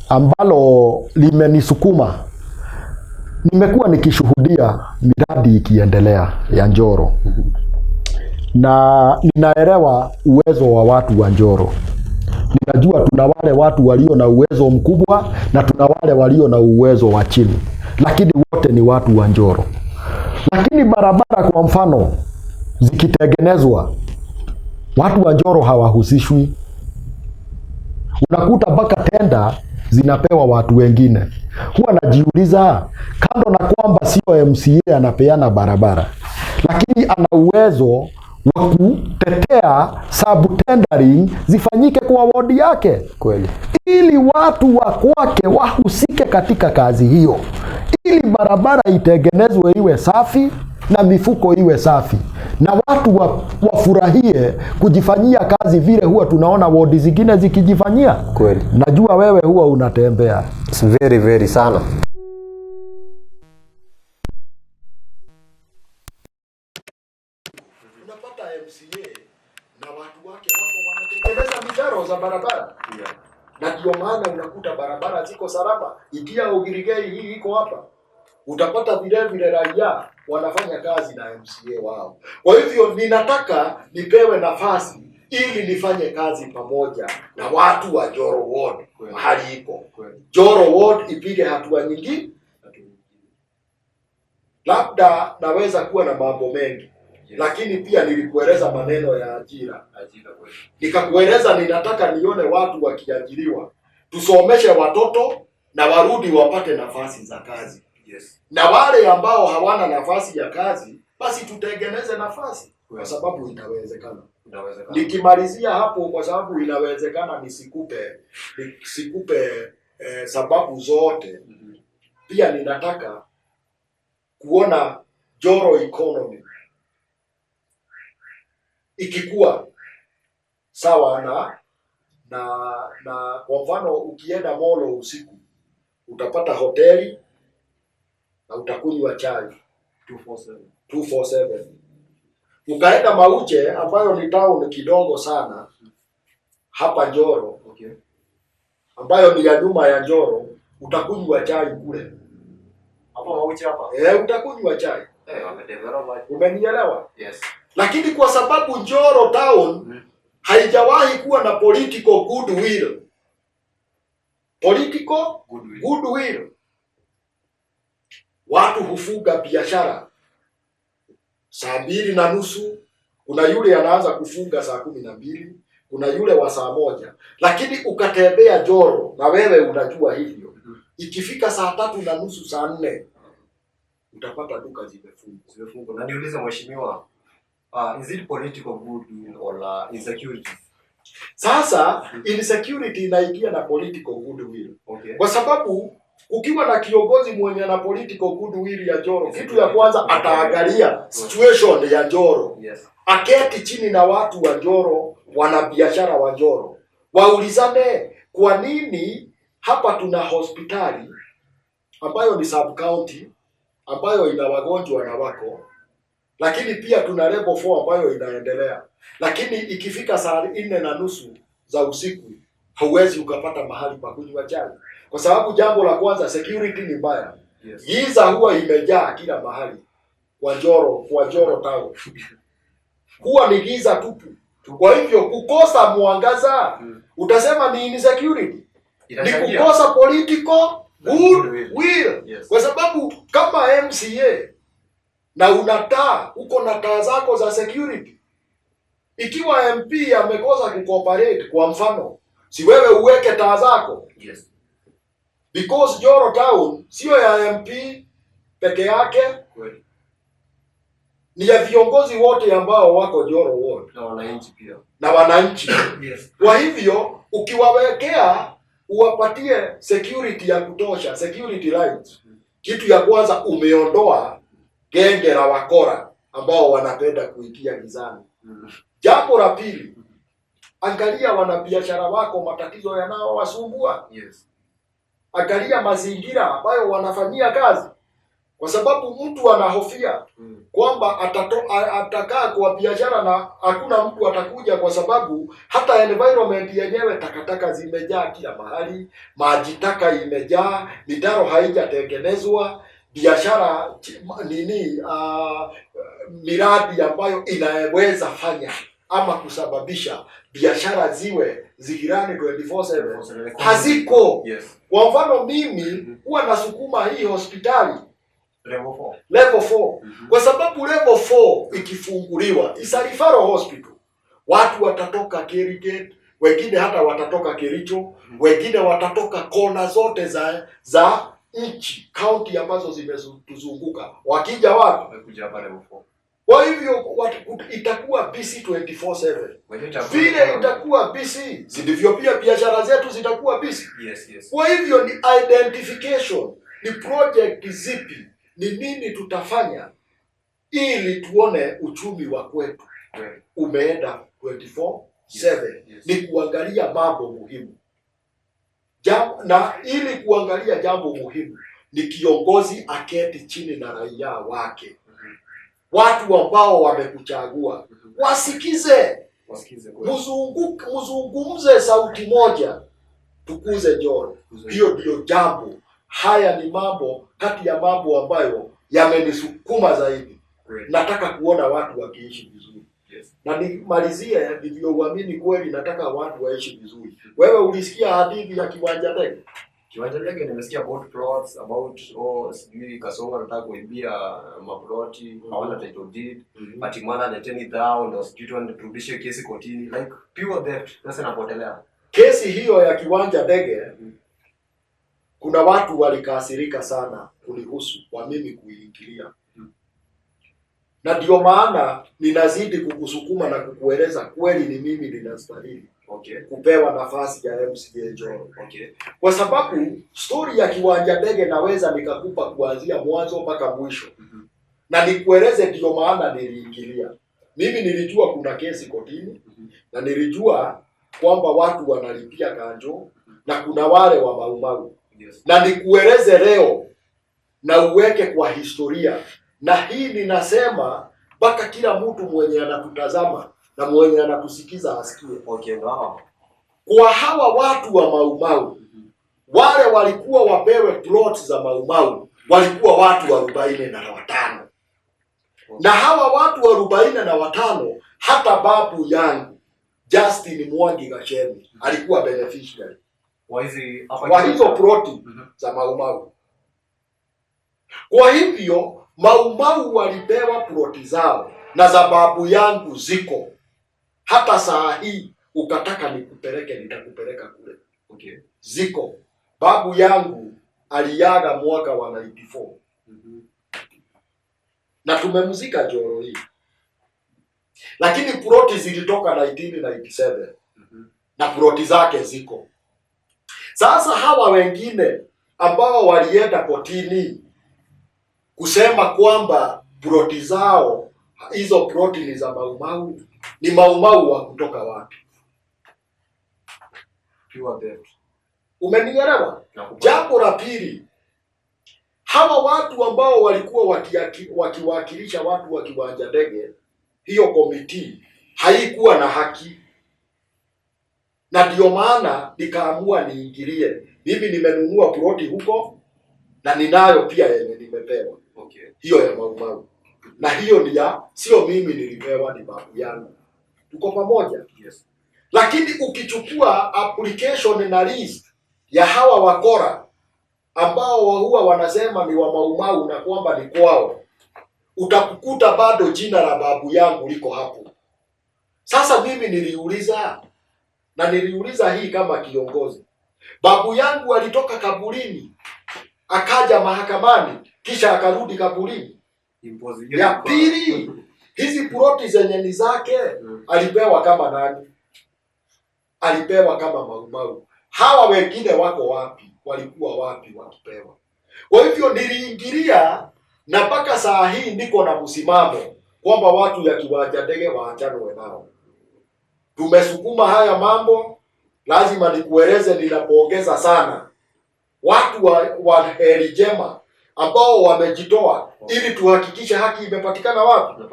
ambalo limenisukuma, nimekuwa nikishuhudia miradi ikiendelea ya Njoro. Na ninaelewa uwezo wa watu wa Njoro. Ninajua tuna wale watu walio na uwezo mkubwa na tuna wale walio na uwezo wa chini, lakini wote ni watu wa Njoro. Lakini barabara kwa mfano zikitengenezwa, watu wa Njoro hawahusishwi. Unakuta mpaka tenda zinapewa watu wengine. Huwa najiuliza, kando na kwamba sio MCA anapeana barabara, lakini ana uwezo wa kutetea sub-tendering zifanyike kwa wodi yake. Kweli. Ili watu wa kwake wahusike katika kazi hiyo, ili barabara itengenezwe iwe safi na mifuko iwe safi, na watu wafurahie kujifanyia kazi vile huwa tunaona wodi zingine zikijifanyia. Kweli. Najua wewe huwa unatembea. It's very very sana. Unapata MCA na watu wake wako wanatengeneza mitaro za barabara. Yeah. Na ndio maana unakuta barabara ziko salama. Ikia Ugirigei hii iko hapa. Utapata vile vile raia wanafanya kazi na MCA wao. Kwa hivyo ninataka nipewe nafasi ili nifanye kazi pamoja na watu wa Njoro Ward mahali iko. Njoro Ward ipige hatua nyingi. Labda naweza kuwa na mambo mengi. Lakini pia nilikueleza maneno ya ajira. Nikakueleza ninataka nione watu wakiajiriwa. Tusomeshe watoto na warudi wapate nafasi za kazi. Yes. Na wale ambao hawana nafasi ya kazi, basi tutengeneze nafasi kwa sababu inawezekana. Nikimalizia hapo kwa sababu inawezekana nisikupe sababu zote. Pia ninataka kuona Njoro economy ikikuwa sawa na kwa mfano ukienda Molo usiku utapata hoteli na utakunywa chai 247. Ukaenda Mauche ambayo ni town kidogo sana hapa Njoro, ambayo ni ya nyuma ya Njoro, utakunywa chai kule. Hapo Mauche hapa? Utakunywa chai. Wamedevelop. Umenielewa? Yes. Lakini kwa sababu Njoro town haijawahi kuwa na political goodwill. Political goodwill. Watu hufuga biashara 2:30. Kuna yule anaanza kufunga 12:00, kuna yule wa 1:00. Lakini ukatembea Njoro na wewe unajua hivyo. Ikifika 3:30, 4:00 utapata duka zimefungwa. Na niulize mheshimiwa, is it political goodwill or insecurity? Sasa insecurity inaingia na political goodwill. Okay. Kwa sababu ukiwa na kiongozi mwenye na political goodwill ya Njoro, kitu ya kwanza ataangalia situation ya Njoro. Yes. Aketi chini na watu wa Njoro, wanabiashara wa Njoro. Waulizane kwa nini hapa tuna hospitali ambayo ni sub county ambayo ina wagonjwa na wako, lakini pia tuna level 4 ambayo inaendelea. Lakini ikifika 4:30 za usiku hauwezi ukapata mahali pa kunywa chai. Kwa sababu jambo la kwanza security ni mbaya. Yes. Giza huwa imejaa kila mahali. Kwa Njoro town. Huwa ni giza tupu. Kwa hivyo kukosa mwangaza utasema ni insecurity. Ni kukosa political goodwill. Yes. Kwa sababu kama MCA na uko na taa zako za security. Ikiwa MP amekosa kucooperate kwa mfano, si wewe uweke taa zako? Yes. Because Njoro town sio ya MP peke yake, ni ya viongozi wote ambao wako Njoro Ward na wananchi pia. Na wananchi. Yes. Kwa hivyo ukiwawekea uwapatie security ya kutosha, security lights. Kitu ya kwanza umeondoa genge la wakora ambao wanapenda kuingia gizani. Jambo la pili, angalia wanabiashara wako matatizo yanayowasumbua. Yes. Angalia mazingira ambayo wanafanyia kazi. Kwa sababu mtu anahofia kwamba atakaa kwa biashara na hakuna mtu atakuja, kwa sababu hata environment yenyewe takataka zimejaa kila mahali, maji taka imejaa, mitaro haijatengenezwa, biashara miradi ambayo inaweza fanya ama kusababisha biashara ziwe zikirani 24/7 haziko. Yes. Kwa mfano mimi huwa nasukuma hii hospitali level 4. Kwa sababu level 4 ikifunguliwa is a referral hospital. Watu watatoka Kerigate, wengine hata watatoka Kericho, wengine watatoka kona zote za nchi, county ambazo zimetuzunguka. Wakija wapi? Wamekuja hapa level 4. Kwa hivyo itakuwa busy 24/7. Vile itakuwa busy, si ndivyo pia biashara zetu zitakuwa busy. Yes, yes. Kwa hivyo ni identification, ni project zipi, ni nini tutafanya ili tuone uchumi wa kwetu umeenda 24/7. Yes. Ni kuangalia mambo muhimu. Na ili kuangalia jambo muhimu ni kiongozi aketi chini na raia wake. Watu ambao wamekuchagua wasikize, mzungumze sauti moja, tukuze Njoro. Hiyo ndio jambo. Haya ni mambo kati ya mambo ambayo yamenisukuma zaidi. Nataka kuona watu wakiishi vizuri. Yes. Na nimalizie ndivyo uamini kweli, nataka watu waishi vizuri. Wewe ulisikia hadithi ya Kiwanja Ndege? Kiwanja Ndege nimesikia about plots, about sijui Kasongo anataka kuibia maploti, hawana title deed, ati mwana leteni down ndio sijui turudishe kesi kotini, like pure theft. Sasa napotelea. Kesi hiyo ya Kiwanja Ndege, kuna watu walikasirika sana kunihusu kwa mimi kuingilia. Na ndio maana ninazidi kukusukuma na kukueleza kweli ni mimi ninastahili kupewa nafasi ya MCA Njoro. Kwa sababu story ya Kiwanja Ndege naweza nikakupa kuanzia mwanzo mpaka mwisho. Na nikueleze ndio maana niliingilia. Mimi nilijua kuna kesi kotini na nilijua kwamba watu wanalipia kanjo na kuna wale wa Mau. Na nikueleze leo na uweke kwa historia. Na hii ninasema mpaka kila mtu mwenye anatutazama na mwenye anatusikiza asikie. Kwa hawa watu wa Mau, wale walikuwa wapewe plots za Mau, walikuwa watu 45. Na hawa watu 45 hata babu yangu Justin Mwangi Gashemi alikuwa beneficiary wa hizo ploti za Mau. Kwa hivyo Mau walipewa ploti zao na za babu yangu ziko. Hata saa hii ukataka nikupeleke nitakupeleka kule. Ziko. Babu yangu aliaga mwaka wa 94. Na tumemzika Njoro hii. Lakini ploti zilitoka 1997. Na ploti zake ziko. Sasa hawa wengine ambao walienda kotini kusema kwamba ploti zao hizo ploti ni za Mau, ni Mau wa kutoka wapi? Umenielewa? Jambo la pili, hawa watu ambao walikuwa wakiwakilisha watu wa Kiwanja Ndege, hiyo komiti haikuwa na haki. Na ndio maana nikaamua niingilie. Mimi nimenunua ploti huko na ninayo pia yenye nimepewa. Hiyo ya Mau. Na hiyo ni ya sio mimi nilipewa, ni babu yangu. Tuko pamoja? Yes. Lakini ukichukua application na list ya hawa wakora ambao huwa wanasema ni wa Mau na kwamba ni kwao, utakukuta bado jina la babu yangu liko hapo. Sasa mimi niliuliza, na niliuliza hii kama kiongozi. Babu yangu alitoka kaburini, akaja mahakamani, kisha akarudi kaburini. Ya pili, hizi ploti zenye ni zake alipewa kama nani? Alipewa kama Mau. Hawa wengine wako wapi? Walikuwa wapi wakipewa? Kwa hivyo niliingilia, na mpaka saa hii niko na msimamo kwamba watu ya Kiwanja Ndege waachanwe nao. Tumesukuma haya mambo, lazima nikueleze, ninapongeza sana watu wa heri njema ambao wamejitoa ili tuhakikishe haki imepatikana wapi.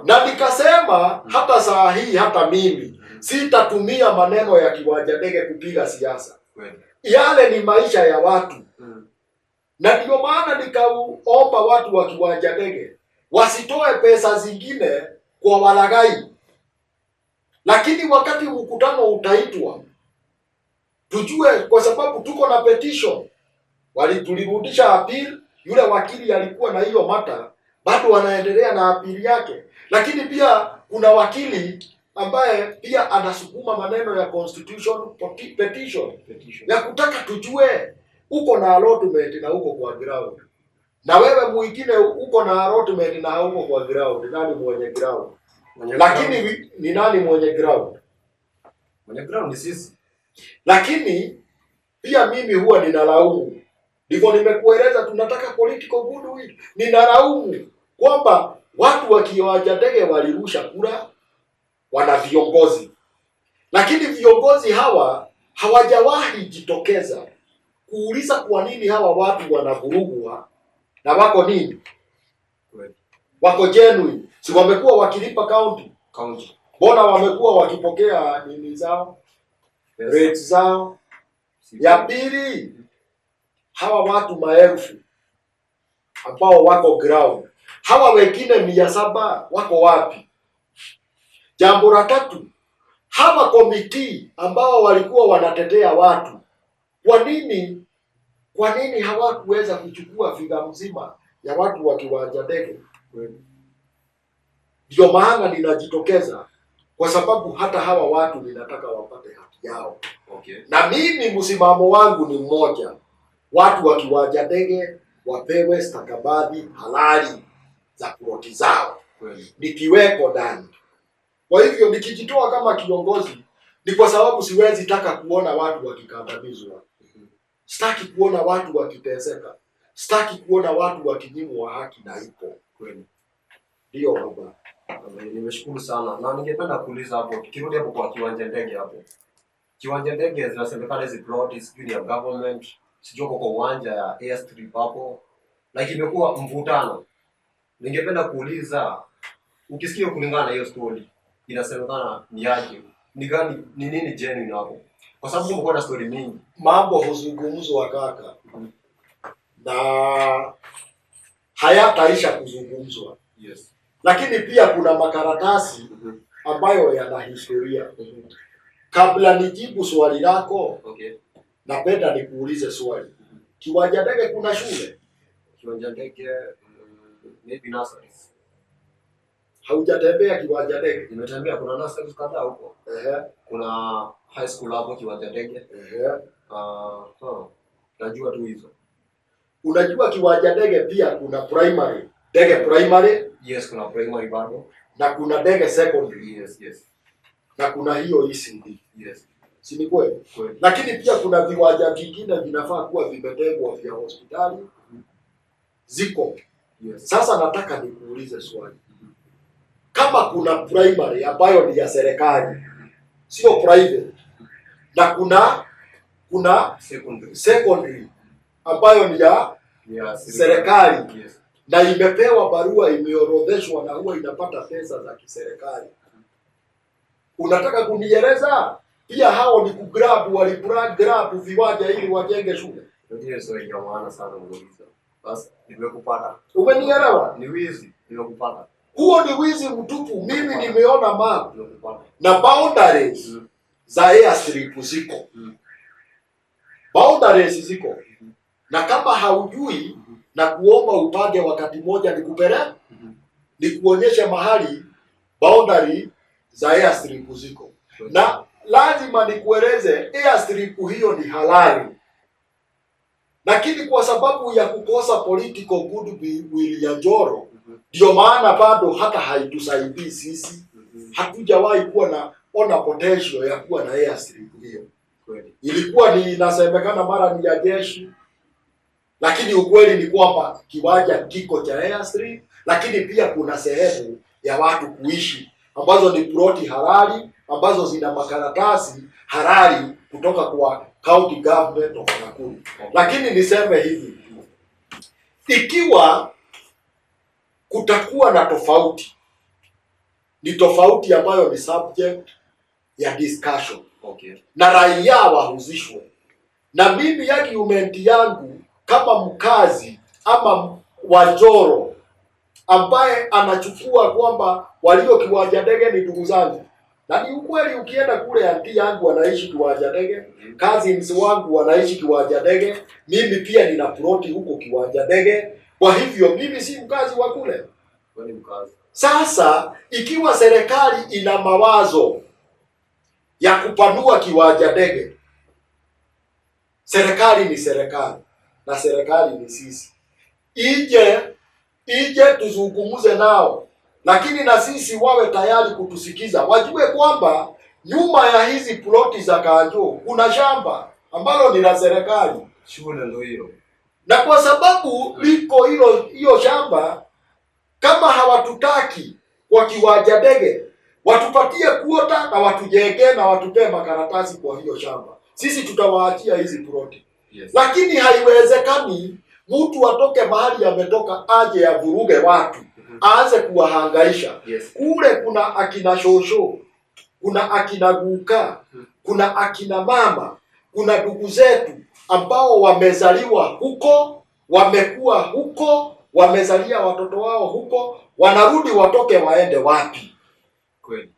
Na nikasema hata saa hii hata mimi sitatumia maneno ya Kiwanja Ndege kupiga siasa. Yale ni maisha ya watu. Na ndio maana nikaomba watu wa Kiwanja Ndege wasitoe pesa zingine kwa walaghai. Lakini wakati mkutano utaitwa, tujue, kwa sababu tuko na petition. Tulirudisha appeal, yule wakili alikuwa na hiyo mata, bado wanaendelea na appeal yake. Lakini pia kuna wakili ambaye pia anasukuma maneno ya constitution petition ya kutaka tujue uko na allotment na uko kwa ground. Na wewe mwingine uko na allotment na uko kwa ground. Nani mwenye ground? Lakini ni nani mwenye ground? Mwenye ground ni sisi. Lakini pia mimi huwa ninalaumu. Ndivyo nimekueleza, tunataka political goodwill. Ninalaumu kwamba watu wa Kiwanja Ndege walirusha kura, wana viongozi. Lakini viongozi hawa hawajawahi jitokeza kuuliza kwa nini hawa watu wanavurugwa na wako nini? Wako genuine. Si wamekuwa wakilipa county. Mbona wamekuwa wakipokea nini zao? Rates zao. Ya pili, hawa watu maelfu ambao wako ground, hawa wengine 700 wako wapi? Jambo la tatu, hawa komiti ambao walikuwa wanatetea watu, kwa nini hawakuweza kuchukua figa mzima ya watu wa kiwanja ndege? Ndio maana ninajitokeza, kwa sababu hata hawa watu ninataka wapate haki yao. Okay. Na mimi msimamo wangu ni mmoja, watu wa kiwanja ndege wapewe stakabadhi halali za ploti zao, nikiweko ndani. Kwa hivyo nikijitoa kama kiongozi ni kwa sababu siwezi taka kuona watu wakikandamizwa. Sitaki kuona watu wakiteseka. Sitaki kuona watu wakinyimwa haki na ipo. Kweli. Ndio baba. Nimeshukuru sana. Na ningependa kuuliza hapo, tukirudi hapo kwa kiwanja ndege hapo. Kiwanja ndege zinasemekana hizi plot sijui ya government, sijui kwa uwanja ya airstrip hapo. Like imekuwa mvutano. Ningependa kuuliza, ukisikia kulingana na hiyo story, inasemekana ni aje? Ni nini genuine hapo? Kwa sababu kumekuwa na story mingi. Mambo huzungumzwa kaka. Na hayataisha kuzungumzwa. Yes. Lakini pia kuna makaratasi ambayo yana historia. Kabla nijibu swali lako, okay, napenda nikuulize swali. Kiwanja ndege kuna shule? Kiwanja ndege maybe nurseries. Haujatembea kiwanja ndege? Nimetembea, kuna nurseries kadhaa huko. Kuna high school hapo kiwanja ndege. Najua tu hizo. Unajua kiwanja ndege pia kuna primary. Ndege primary? Yes, kuna primary bado. Na kuna ndege secondary. Yes, yes. Na kuna hiyo ECD. Yes. Si ni kweli? Kweli. Lakini pia kuna viwanja vingine vinafaa kuwa vimetengwa vya hospitali. Ziko. Yes. Sasa nataka nikuulize swali. Kama kuna primary ambayo ni ya serikali, sio private, na kuna secondary ambayo ni ya serikali, yes, na imepewa barua, imeorodheshwa na huwa inapata pesa za kiserikali, unataka kunieleza pia hao ni kugrab, waligrab viwanja ili wajenge shule? Ndio sio ya maana sana muuliza. Basi nimekupata. Umenielewa? Ni wizi, nimekupata. Huo ni wizi mtupu. Mimi nimeona map na boundaries za airstrip ziko. Boundaries ziko. Na kama haujui na kuomba upange wakati moja nikupeleke, nikuonyeshe mahali boundary za airstrip ziko. Na lazima nikueleze airstrip hiyo ni halali. Lakini kwa sababu ya kukosa political goodwill ya Njoro, ndio maana bado hata haitusaidii sisi. Hatujawahi kuwa na potential ya kuwa na airstrip hiyo. Ilikuwa ni inasemekana mara ni ya jeshi, lakini ukweli ni kwamba kiwanja kiko cha airstrip, lakini pia kuna sehemu ya watu kuishi ambazo ni ploti halali, ambazo zina makaratasi halali kutoka kwa county government of Nakuru. Lakini niseme hivi, ikiwa kutakuwa na tofauti, ni tofauti ambayo ni subject ya discussion. Okay. Na raia wahusishwe. Na mimi argument yangu kama mkazi ama wa Njoro ambaye anachukua kwamba walio kiwanja ndege ni ndugu zangu. Na ni ukweli, ukienda kule aunti yangu anaishi kiwanja ndege, cousins wangu wanaishi kiwanja ndege, mimi pia nina ploti huko kiwanja ndege. Kwa hivyo mimi si mkazi wa kule. Kwani mkazi. Sasa ikiwa serikali ina mawazo ya kupanua kiwanja ndege, serikali ni serikali na serikali ni sisi. Ije tuzungumuze nao, lakini na sisi wawe tayari kutusikiza. Wajue kwamba nyuma ya hizi ploti za Kanjo kuna shamba ambalo ni la serikali. Shule ndio hiyo. Na kwa sababu liko hiyo shamba, kama hawatutaki kwa kiwanja ndege, watupatie kuota na watujenge na watupee makaratasi kwa hiyo shamba. Sisi tutawaachia hizi ploti. Yes. Lakini haiwezekani mtu atoke mahali ametoka aje ya vuruge watu, aanze kuwahangaisha. Yes. Kule kuna akina shosho, kuna akina guka, kuna akina mama, kuna ndugu zetu ambao wamezaliwa huko, wamekuwa huko, wamezalia watoto wao huko, wanarudi watoke waende wapi? Kweli.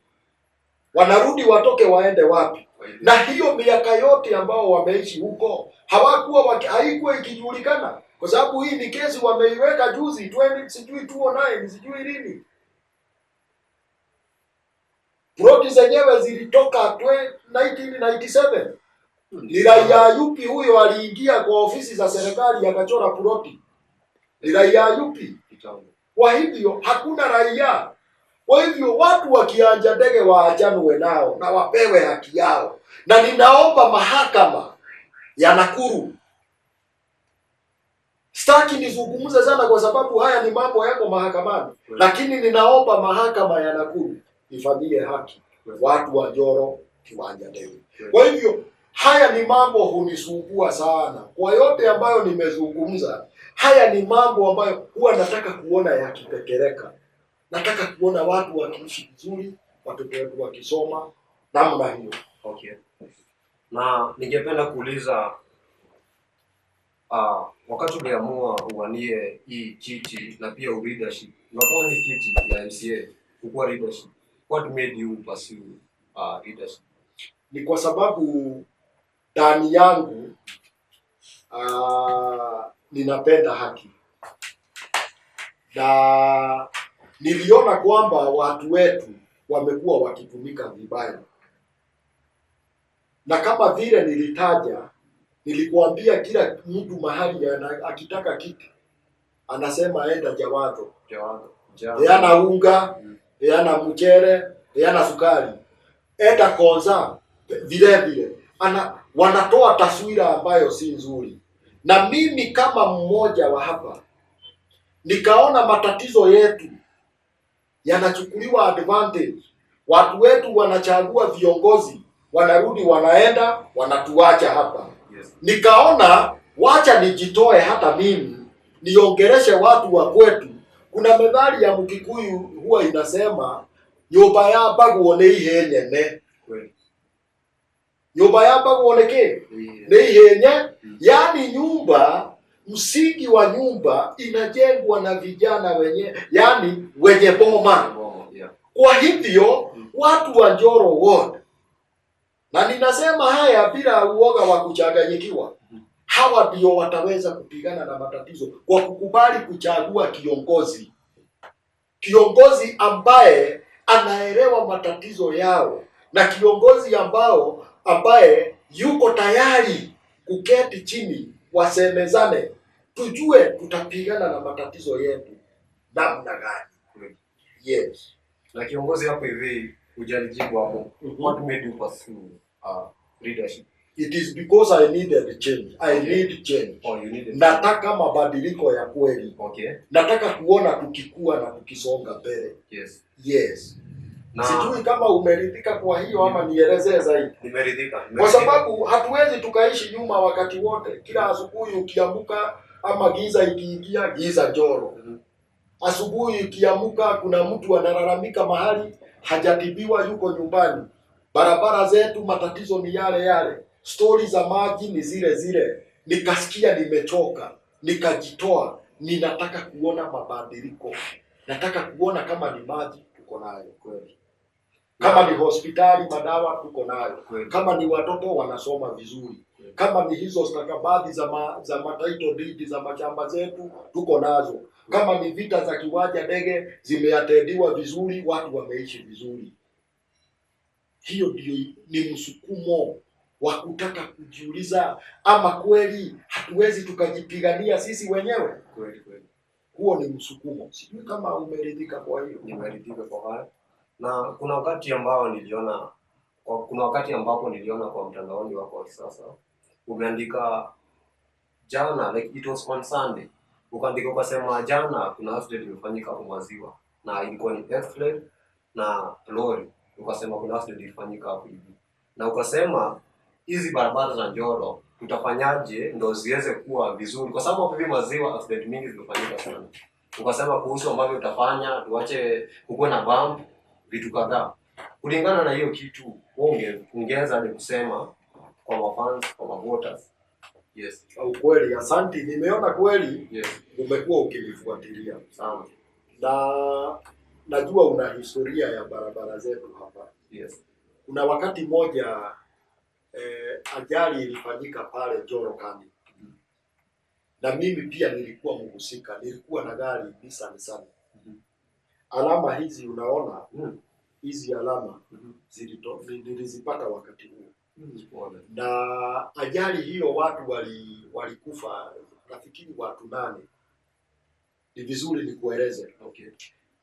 Wanarudi watoke waende wapi? Na hiyo miaka yote ambao wameishi huko haikuwa ikijulikana, kwa sababu hii ni kesi wameiweka juzi 2009 sijui lini. Ploti zenyewe zilitoka 1997. Ni raia yupi huyo aliingia kwa ofisi za serikali akachora ploti? Ni raia yupi? Kwa hivyo hakuna raia. Kwa hivyo watu wakianja ndege waachanwe nao na wapewe haki yao. Na ninaomba mahakama ya Nakuru, sitaki nizungumze sana kwa sababu haya ni mambo yako mahakamani, lakini ninaomba mahakama ya Nakuru ifanyie haki watu wa Njoro kiwanja ndege. Kwa hivyo haya ni mambo hunisumbua sana. Kwa yote ambayo nimezungumza, haya ni mambo ambayo huwa nataka kuona yakitekeleka. Nataka kuona watu wakiishi vizuri, watoto wetu wakisoma namna hiyo. Okay. Na ningependa kuuliza wakati uliamua uwanie hii kiti na pia leadership, unatoa hii kiti ya MCA kuwa leadership, what made you pursue leadership? Ni kwa sababu ndani yangu ninapenda haki, na niliona kwamba watu wetu wamekuwa wakitumika vibaya, na kama vile nilikuambia kila mtu mahali akitaka kitu anasema enda Jawadho. Yana unga, yana mchere, yana sukari, enda Konza. Vile wanatoa taswira ambayo si nzuri. Na mimi kama mmoja wa hapa nikaona matatizo yetu yanachukuliwa advantage. Watu wetu wanachagua viongozi, wanarudi wanaenda wanatuacha hapa. Yes. Nikaona wacha nijitoe hata mimi niongereshe watu wa kwetu. Kuna methali ya Mkikuyu huwa inasema nyumba ya mbagu ni ihenyene. Nyumba ya mbagu ni ihenye. Yaani nyumba, msingi wa nyumba inajengwa na vijana wenye boma. Kwa hivyo watu wa Njoro Ward, na ninasema haya bila uoga wa kuchanganyikiwa, hawa ndio wataweza kupigana na matatizo kwa kukubali kuchagua kiongozi ambaye anaelewa matatizo yao, na kiongozi ambaye yuko tayari kuketi chini wasemezane, tujue tutapigana na matatizo yetu namna gani. Yes. Na kiongozi hapo hivi hujalijibu hapo. What made you pursue leadership? It is because I needed change. I need change. Oh, you needed. Nataka mabadiliko ya kweli. Okay. Nataka kuona tukikua na tukisonga mbele. Yes. Yes. Sijui kama umeridhika kwa hiyo ama nielezee zaidi. Nimeridhika. Kwa sababu hatuwezi tukaishi nyuma wakati wote. Kila asubuhi ukiamka ama giza ikiingia, giza Njoro. Asubuhi ukiamka kuna mtu analalamika mahali hajatibiwa, yuko nyumbani. Barabara zetu matatizo ni yale. Stori za maji ni zile. Nikasikia nimechoka, nikajitoa. Ninataka kuona mabadiliko. Nataka kuona kama ni maji tuko nayo kweli. Kama ni hospitali madawa tuko nayo. Kama ni watoto wanasoma vizuri. Kama ni hizo stakabadhi za title deed za mashamba zetu tuko nazo. Kama ni vita za kiwanja ndege zimeatendiwa vizuri, watu wameishi vizuri. Hiyo ndio ni msukumo wa kutaka kujiuliza, ama kweli hatuwezi tukajipigania sisi wenyewe? Kweli. Huo ni msukumo. Sijui kama umeridhika kwa hiyo. Nimeridhika kwa hayo. Na kuna wakati ambapo niliona kwa mtandaoni wako sasa umeandika jana, like it was on Sunday, ukaandika ukasema jana kuna accident imefanyika hapo Maziwa na ilikuwa ni Express na lori, ukasema kuna accident ilifanyika hapo hivi, na ukasema hizi barabara za Njoro tutafanyaje ndo ziweze kuwa vizuri, kwa sababu hapo hivi Maziwa accident mingi zimefanyika sana. Ukasema kuhusu ambavyo utafanya tuache kukuwe na bump, vitu kadhaa. Kulingana na hiyo kitu ungeweza ni kusema kwa mafans, kwa voters. Yes. Ukweli, asante. Nimeona kweli Yes. umekuwa ukinifuatilia Sawa. na najua una historia ya barabara zetu hapa. Yes. Kuna wakati moja ajali ilifanyika pale Njoro Kani. Na mimi pia nilikuwa mhusika, nilikuwa na gari Nissan sana. Alama hizi unaona, hizi alama nilizipata wakati huo. Na ajali hiyo watu walikufa, nafikiri watu 8. Ni vizuri nikueleze. Okay.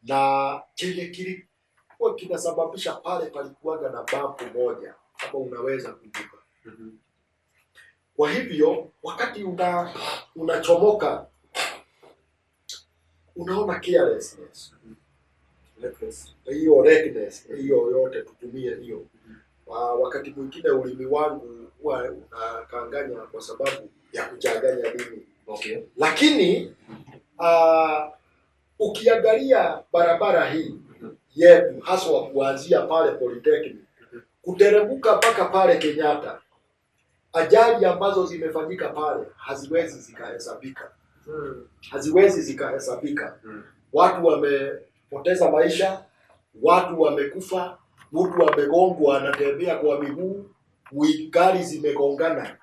Na kile kilikuwa kinasababisha pale palikuwaga na bump moja, kama unaweza kumbuka. Kwa hivyo wakati unachomoka unaona carelessness. Recklessness, hiyo yote tutumie hiyo. Wakati mwingine ulimi wangu huwa unakanganya kwa sababu ya kuchanganya dini. Okay. Lakini ukiangalia barabara hii yetu haswa kuanzia pale Polytechnic kuteremka mpaka pale Kenyatta, ajali ambazo zimefanyika pale haziwezi zikahesabika. Haziwezi zikahesabika. Watu wamepoteza maisha, watu wamekufa, mtu amegongwa anatembea kwa miguu, gari zimegongana.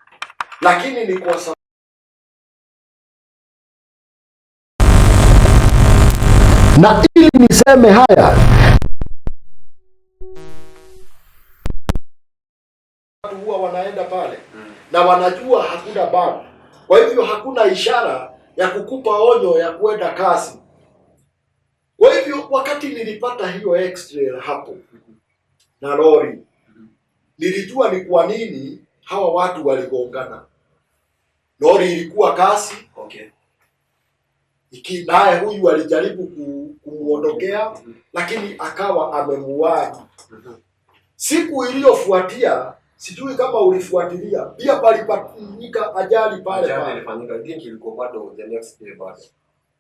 Lakini ni kwa sababu na ili niseme haya, watu huwa wanaenda pale na wanajua hakuna bado. Kwa hivyo hakuna ishara ya kukupa onyo ya kwenda kasi. Kwa hivyo wakati nilipata hiyo X-ray hapo na lori, nilijua ni kwa nini hawa watu waligongana. Lori ilikuwa kasi. Okay. Naye huyu alijaribu kumuondokea, lakini akawa amemuwahi. Siku iliyofuatia, sijui kama ulifuatilia, pia palifanyika ajali pale. Ajali ilifanyika, I think ilikuwa bado the next day bado.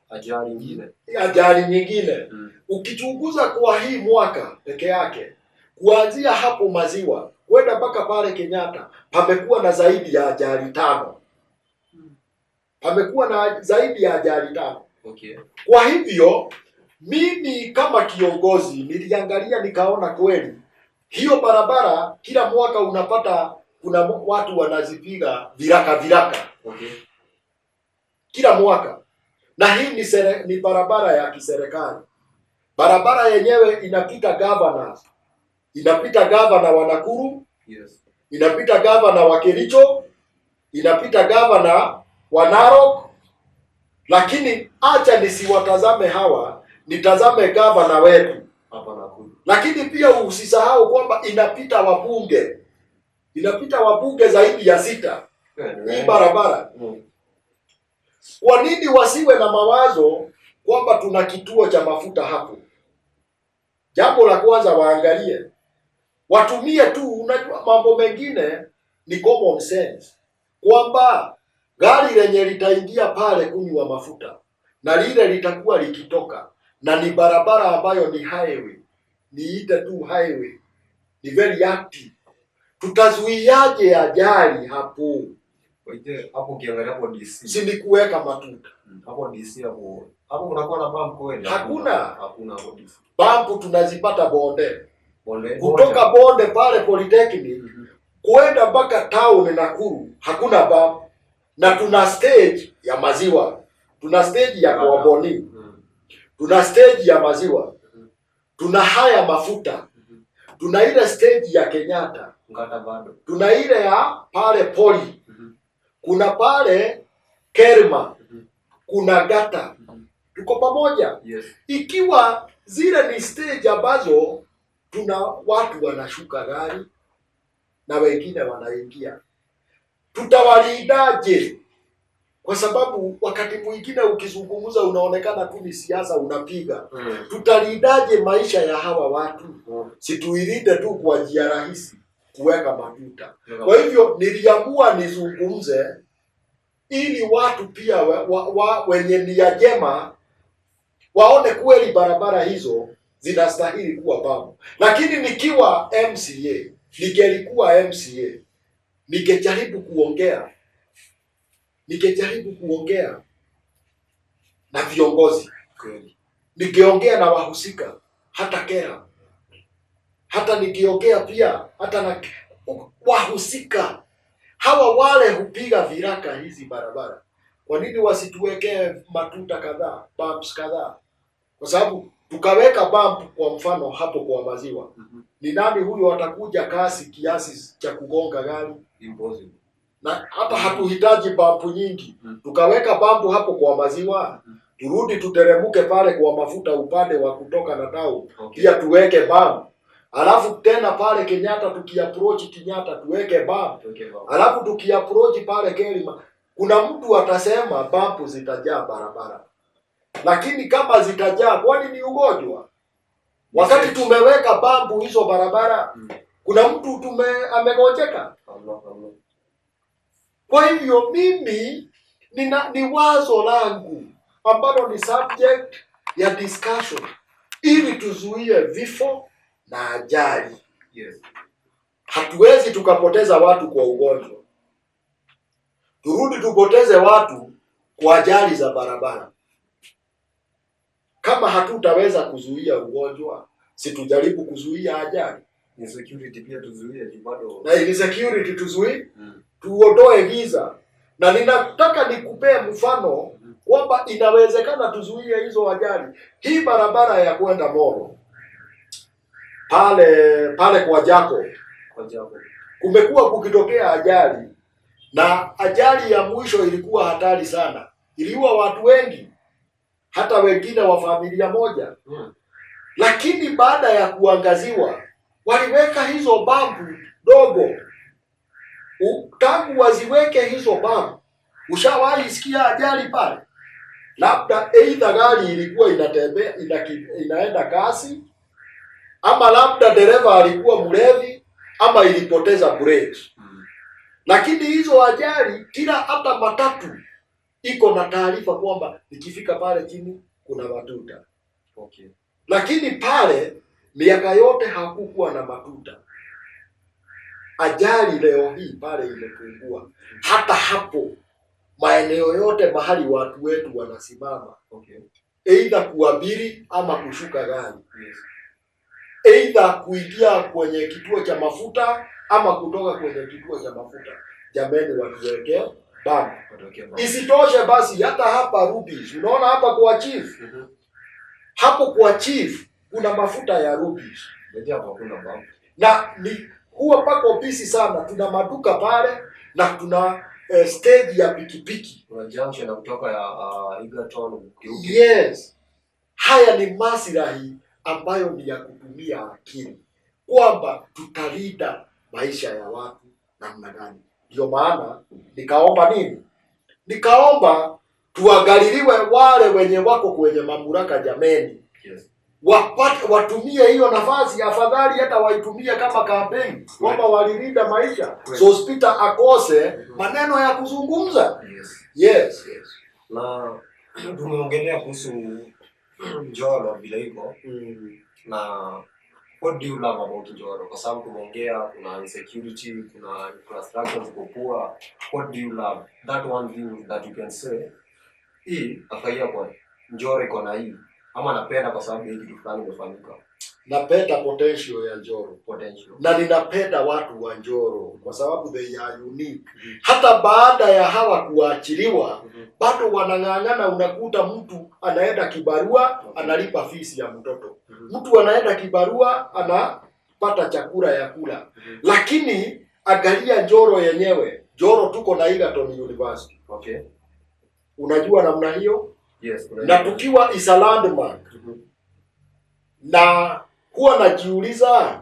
Ajali nyingine. Ajali nyingine. Ukichunguza kwa hii mwaka peke yake, kuanzia hapo Maziwa kwenda mpaka pale Kenyatta, pamekuwa na zaidi ya ajali 5. Pamekuwa na zaidi ya ajali 5. Okay. Kwa hivyo mimi kama kiongozi niliangalia nikaona kweli hiyo barabara kila mwaka unapata kuna watu wanazipiga viraka. Okay. Kila mwaka. Na hii ni barabara ya kiserikali. Barabara yenyewe inapita governors. Inapita governor wa Nakuru. Yes. Inapita governor wa Kericho. Inapita governor wa Narok. Lakini acha nisiwatazame hawa, nitazame governor wetu hapa Nakuru. Lakini pia usisahau kwamba inapita wabunge. Inapita wabunge zaidi ya 6. Hii barabara. Kwa nini wasiwe na mawazo kwamba tuna kituo cha mafuta hapo? Jambo la kwanza waangalie. Watumie tu, unajua mambo mengine ni common sense. Kwamba gari lenye litaingia pale kunywa mafuta na lile litakuwa likitoka na ni barabara ambayo ni highway. Niite tu highway. Ni very active. Tutazuiaje ajali hapo? Waite hapo ukiangalia hapo DC. Si ni kuweka matuta. Hapo DC hapo. Hapo kunakuwa na bump kweli? Hakuna hapo DC. Bump tunazipata bonde. Bonde. Kutoka bonde pale Polytechnic kwenda mpaka town Nakuru hakuna bump. Na tuna stage ya Maziwa. Tuna stage ya Kwaboni. Tuna stage ya Maziwa. Tuna haya mafuta. Tuna ile stage ya Kenyatta. Ngata bado. Tuna ile ya pale Poli. Kuna pale Kerma. Kuna Gata. Tuko pamoja? Yes. Ikiwa zile ni stage ambazo tuna watu wanashuka gari na wengine wanaingia, tutawalindaje? Kwa sababu wakati mwingine ukizungumza unaonekana tu ni siasa unapiga. Tutalindaje maisha ya hawa watu? Situilinde tu kwa njia rahisi kuweka matuta. Kwa hivyo niliamua nizungumze ili watu pia wenye nia njema waone kweli barabara hizo zinastahili kuwa pamoja. Lakini nikiwa MCA, ningelikuwa MCA, Ningejaribu kuongea na viongozi Kweli. ningeongea na wahusika, hata kera, hata nikiongea pia hata na wahusika hawa wale hupiga viraka hizi barabara. Kwa nini wasituwekee matuta kadhaa, bumps kadhaa? Kwa sababu tukaweka bump kwa mfano hapo kwa maziwa, ni nani huyo atakuja kasi kiasi cha kugonga gari? Impossible. Na hata hatuhitaji bump nyingi. Tukaweka bump hapo kwa maziwa, turudi tuteremuke pale kwa mafuta upande wa kutoka na tau. Pia tuweke bump. Alafu tena pale Kenyatta tukiapproach Kenyatta tuweke bump. Alafu tukiapproach pale Kelima, kuna mtu atasema bump zitajaa barabara. Lakini kama zitajaa, kwani ni ugonjwa? Wakati tumeweka bump hizo barabara, kuna mtu amegonjeka? Kwa hivyo mimi ni wazo langu ambalo ni subject ya discussion ili tuzuie vifo na ajali. Yes. Hatuwezi tukapoteza watu kwa ugonjwa. Turudi tupoteze watu kwa ajali za barabara. Kama hatutaweza kuzuia ugonjwa, situjaribu kuzuia ajali. Insecurity pia tuzuie bado. Na insecurity tuzuie, tuondoe giza. Na ninataka nikupee mfano kwamba inawezekana tuzuie hizo ajali. Hii barabara ya kwenda Molo pale kwa Jacob, kumekuwa kukitokea ajali, na ajali ya mwisho ilikuwa hatari sana, iliua watu wengi, hata wengine wa familia moja. Lakini baada ya kuangaziwa waliweka hizo bambu dogo. Tangu waziweke hizo bambu, ushawahi sikia ajali pale? Labda either gari ilikuwa inatembea inaenda kasi, ama labda dereva alikuwa mlevi, ama ilipoteza brakes. Lakini hizo ajali, kila hata matatu iko na taarifa kwamba ikifika pale chini kuna matuta. Okay. Lakini pale miaka yote hakukuwa na matuta. Ajali leo hii pale imepungua. Hata hapo maeneo yote mahali watu wetu wanasimama. Okay. Either kuabiri ama kushuka gari. Yes. Either kuingia kwenye kituo cha mafuta ama kutoka kwenye kituo cha mafuta. Jameni, watuweke bambu. Isitoshe basi, hata hapa Rubis, unaona hapa kwa chief. Hapo kwa chief kuna mafuta ya Rubis. Na ni huwa pako pisi sana, tuna maduka pale na tuna stage ya pikipiki. Kuna junction kutoka ya Egerton. Yes. Haya ni maslahi ambayo ni ya kutumia akili, kwamba tutalinda maisha ya watu namna gani. Ndio maana nikaomba nini? Nikaomba tuangaliliwe wale wenye wako kwenye mamlaka jameni. Yes. Watumie hiyo nafasi, afadhali hata waitumie kama kampeni kwamba walilinda maisha. So Peter akose maneno ya kuzungumza. Yes. Na tumeongelea kuhusu Njoro vile hivyo. Na what do you love about Njoro? Kwa sababu tumeongea kuna insecurity, kuna infrastructure ziko poor. What do you love? That one thing that you can say, hii afanya kwa Njoro iko na hii, ama napenda kwa sababu hii kitu fulani imefanyika. Napenda potential ya Njoro. Na ninapenda watu wa Njoro kwa sababu they are unique. Hata baada ya hawa kuachiliwa, bado wanang'ang'ana. Unakuta mtu anaenda kibarua, analipa fees ya mtoto. Mtu anaenda kibarua, anapata chakula ya kula. Lakini angalia Njoro yenyewe. Njoro tuko na Egerton University. Okay. Unajua namna hiyo? Yes. Na tukiwa is a landmark. Na huwa najiuliza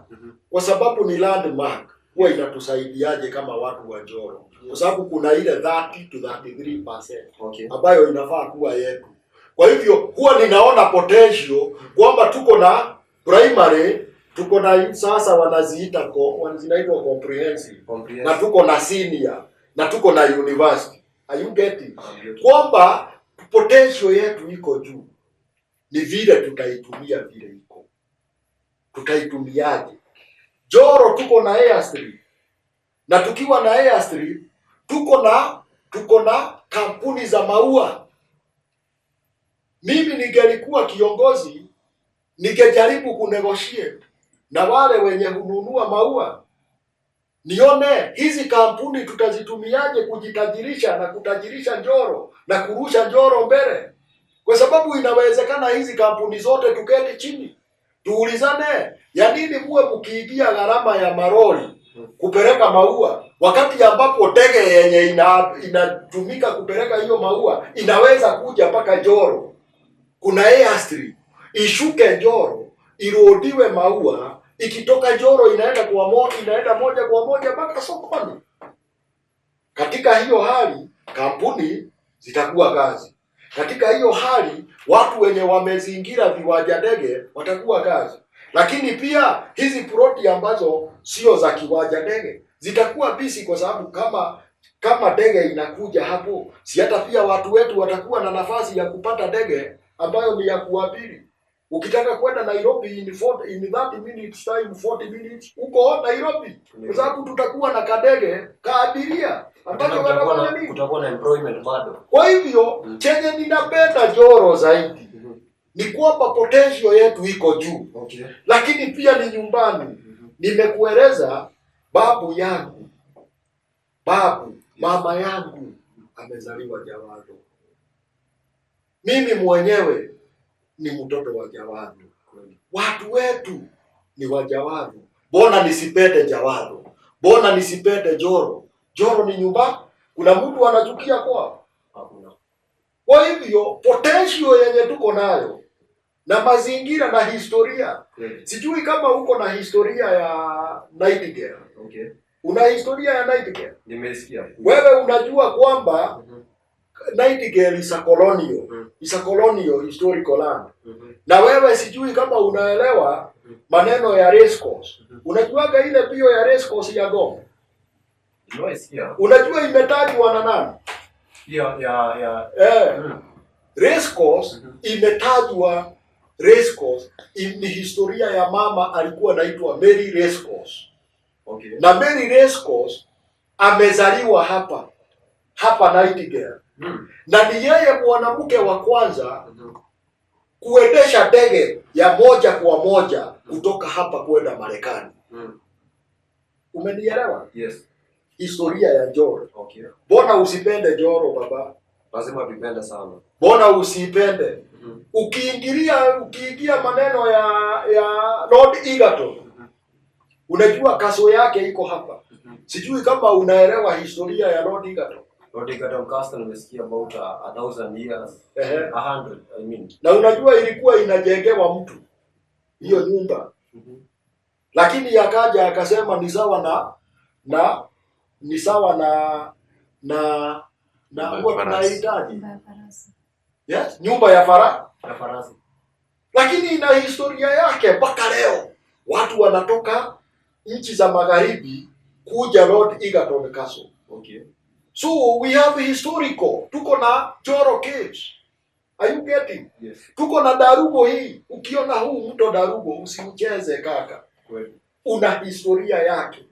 kwa sababu ni landmark, huwa inatusaidiaje kama watu wa Njoro? Kwa sababu kuna ile 30 to 33%, okay, ambayo inafaa kuwa yetu. Kwa hivyo huwa ninaona potential kwamba tuko na primary, tuko na sasa zinaitwa comprehensive, na tuko na senior, na tuko na university. Are you getting? Kwamba potential yetu iko juu. Ni vile tutaitumia vile iko. Tutaitumiaje? Njoro tuko na airstrip. Na tukiwa na airstrip tuko na kampuni za maua. Mimi ningelikuwa kiongozi, ningejaribu kunegotiate na wale wenye hununua maua, nione hizi kampuni tutazitumiaje kujitajirisha na kutajirisha Njoro na kurusha Njoro mbele. Kwa sababu inawezekana hizi kampuni zote tuketi chini tuulizane, ya nini muwe mkiingia gharama ya maroli kupeleka maua, wakati ambapo ndege yenye inatumika kupeleka hiyo maua inaweza kuja mpaka Njoro. Kuna airstrip, ishuke Njoro, irodiwe maua, ikitoka Njoro inaenda moja kwa moja mpaka sokoni. Katika hiyo hali kampuni zitakuwa kazi. Katika hiyo hali watu wenye wamezingira viwanja ndege watakuwa kazi. Lakini pia hizi ploti ambazo sio za kiwanja ndege zitakuwa bisi, kwa sababu kama ndege inakuja hapo, si hata pia watu wetu watakuwa na nafasi ya kupata ndege ambayo ni ya kuabiri. Ukitaka kwenda Nairobi in 30 minutes time, 40 minutes uko Nairobi, kwa sababu tutakuwa na kadege kaabiria ambacho kutakuwa na employment bado. Kwa hivyo chenye ninapenda Njoro zaidi ni kwamba potential yetu iko juu. Okay. Lakini pia ni nyumbani. Nimekueleza mama yangu amezaliwa Jawado. Mimi mwenyewe ni mtoto wa Jawado. Watu wetu ni wa Jawado. Mbona nisipende Jawado? Mbona nisipende Njoro? Njoro ni nyumba. Kuna mtu anachukia kwao? Hakuna. Kwa hivyo potential yenye tuko nayo na mazingira na historia. Sijui kama uko na historia ya Nightingale. Okay. Una historia ya Nightingale? Nimesikia. Wewe unajua kwamba Nightingale is a colonial historical land. Na wewe sijui kama unaelewa maneno ya race course. Unajuaga ile pio ya race course ya Gombe? Nimesikia. Unajua imetajwa na nani? Race course imetajwa. Race course ni historia ya mama alikuwa anaitwa Mary Race Course. Okay. Na Mary Race Course amezaliwa hapa Nightingale. Na ni yeye mwanamke wa kwanza kuendesha ndege ya moja kwa moja kutoka hapa kwenda Marekani. Umenielewa? Yes. Historia ya Njoro. Okay. Mbona usipende Njoro baba? Lazima tupende sana. Mbona usipende? Ukiingia maneno ya Lord Egerton. Unajua kaso yake iko hapa. Sijui kama unaelewa historia ya Lord Egerton. Lord Egerton Castle nimesikia about 1000 years. 100 I mean. Na unajua ilikuwa inajengewa mtu hiyo nyumba. Lakini yakaja akasema ni sawa na huwa tunahitaji. Yes, nyumba ya farasi. Lakini ina historia yake mpaka leo. Watu wanatoka nchi za magharibi kuja Lord Egerton Castle. Okay. So we have historical. Tuko na Njoro Caves. Are you getting? Yes. Tuko na Darugo hii. Ukiona huu mto Darugo usiucheze kaka. Kweli. Una historia yake.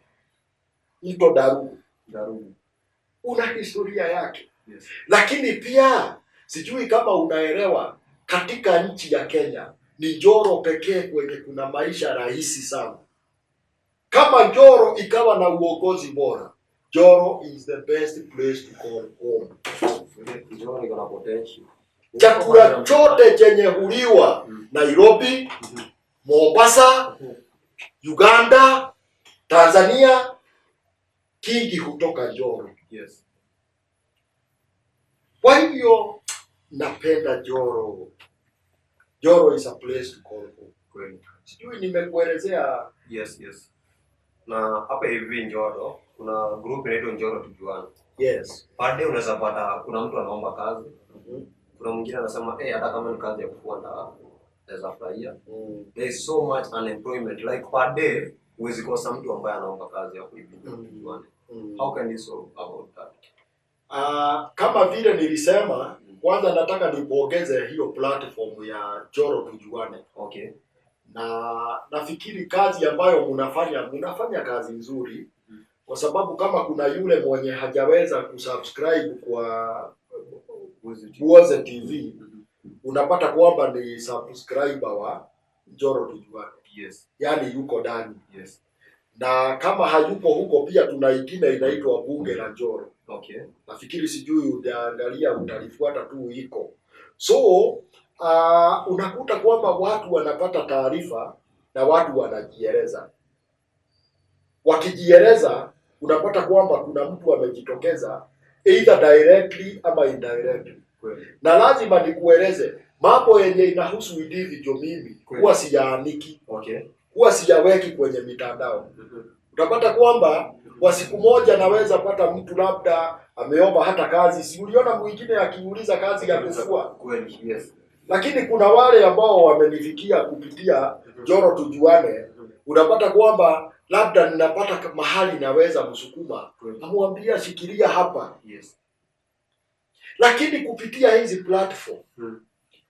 Mto Darugo. Una historia yake. Yes. Lakini pia sijui kama unaelewa, katika nchi ya Kenya ni Njoro pekee kwenye kuna maisha rahisi sana. Kama Njoro ikawa na uongozi bora, Njoro is the best place to call home. Njoro iko na potential. Chakula chote chenye huliwa Nairobi, Mombasa, Uganda, Tanzania, kingi hutoka Njoro. Yes. Kwa hivyo napenda Njoro. Njoro is a place to call home. Kweli. Sijui nimekuelezea. Yes. Na hapa hivi Njoro kuna group inaitwa Njoro Tujuane. Yes. Baadaye unaweza pata kuna mtu anaomba kazi. Kuna mwingine anasema hata kama ni kazi ya kufua naweza furahia. There is so much unemployment, like per day huwezi kosa mtu ambaye anaomba kazi ya kuibia Tujuane. How can you solve about that? Kama vile nilisema, kwanza nataka nipongeze hiyo platform ya Njoro Tujuane. Okay. Na nafikiri kazi ambayo mnafanya kazi nzuri. kwa sababu kama kuna yule mwenye hajaweza kusubscribe kwa Buoze TV, unapata kwamba ni subscriber wa Njoro Tujuane. Yes. Yaani yuko ndani. Yes. Na kama hayuko huko pia tuna ingine inaitwa Bunge la Njoro. Okay. Nafikiri sijui utaangalia utalifuata tu iko. So unakuta kwamba watu wanapata taarifa na watu wanajieleza. Wakijieleza unapata kwamba kuna mtu amejitokeza either directly ama indirectly. Na lazima nikueleze mambo yenye inahusu individual mimi huwa siyaaniki. Okay. Huwa siyaweki kwenye mitandao. Utapata kwamba kwa siku moja naweza pata mtu labda ameomba hata kazi. Si uliona mwingine akiuliza kazi ya kufua? Kweli, yes. Lakini kuna wale ambao wamenifikia kupitia Njoro Tujuane. Unapata kwamba labda ninapata mahali naweza msukuma. Namwambia shikilia hapa. Yes. Lakini kupitia hizi platform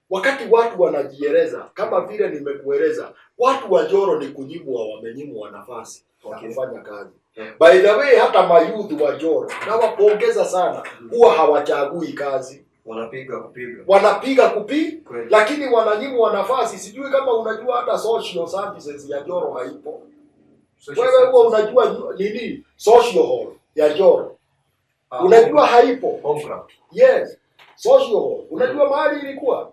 wakati watu wanajieleza kama vile nimekueleza, watu wa Njoro ni kunyimwa, wamenyimwa nafasi ya kufanya kazi. By the way, hata mayouth wa Njoro na wapongeza sana, huwa hawachagui kazi, wanapiga kupiga, lakini wananyimwa nafasi. Sijui kama unajua hata social services ya Njoro haipo. Wewe huwa unajua nini social hall ya Njoro? Unajua haipo. Yes, social hall. Unajua mahali ilikuwa?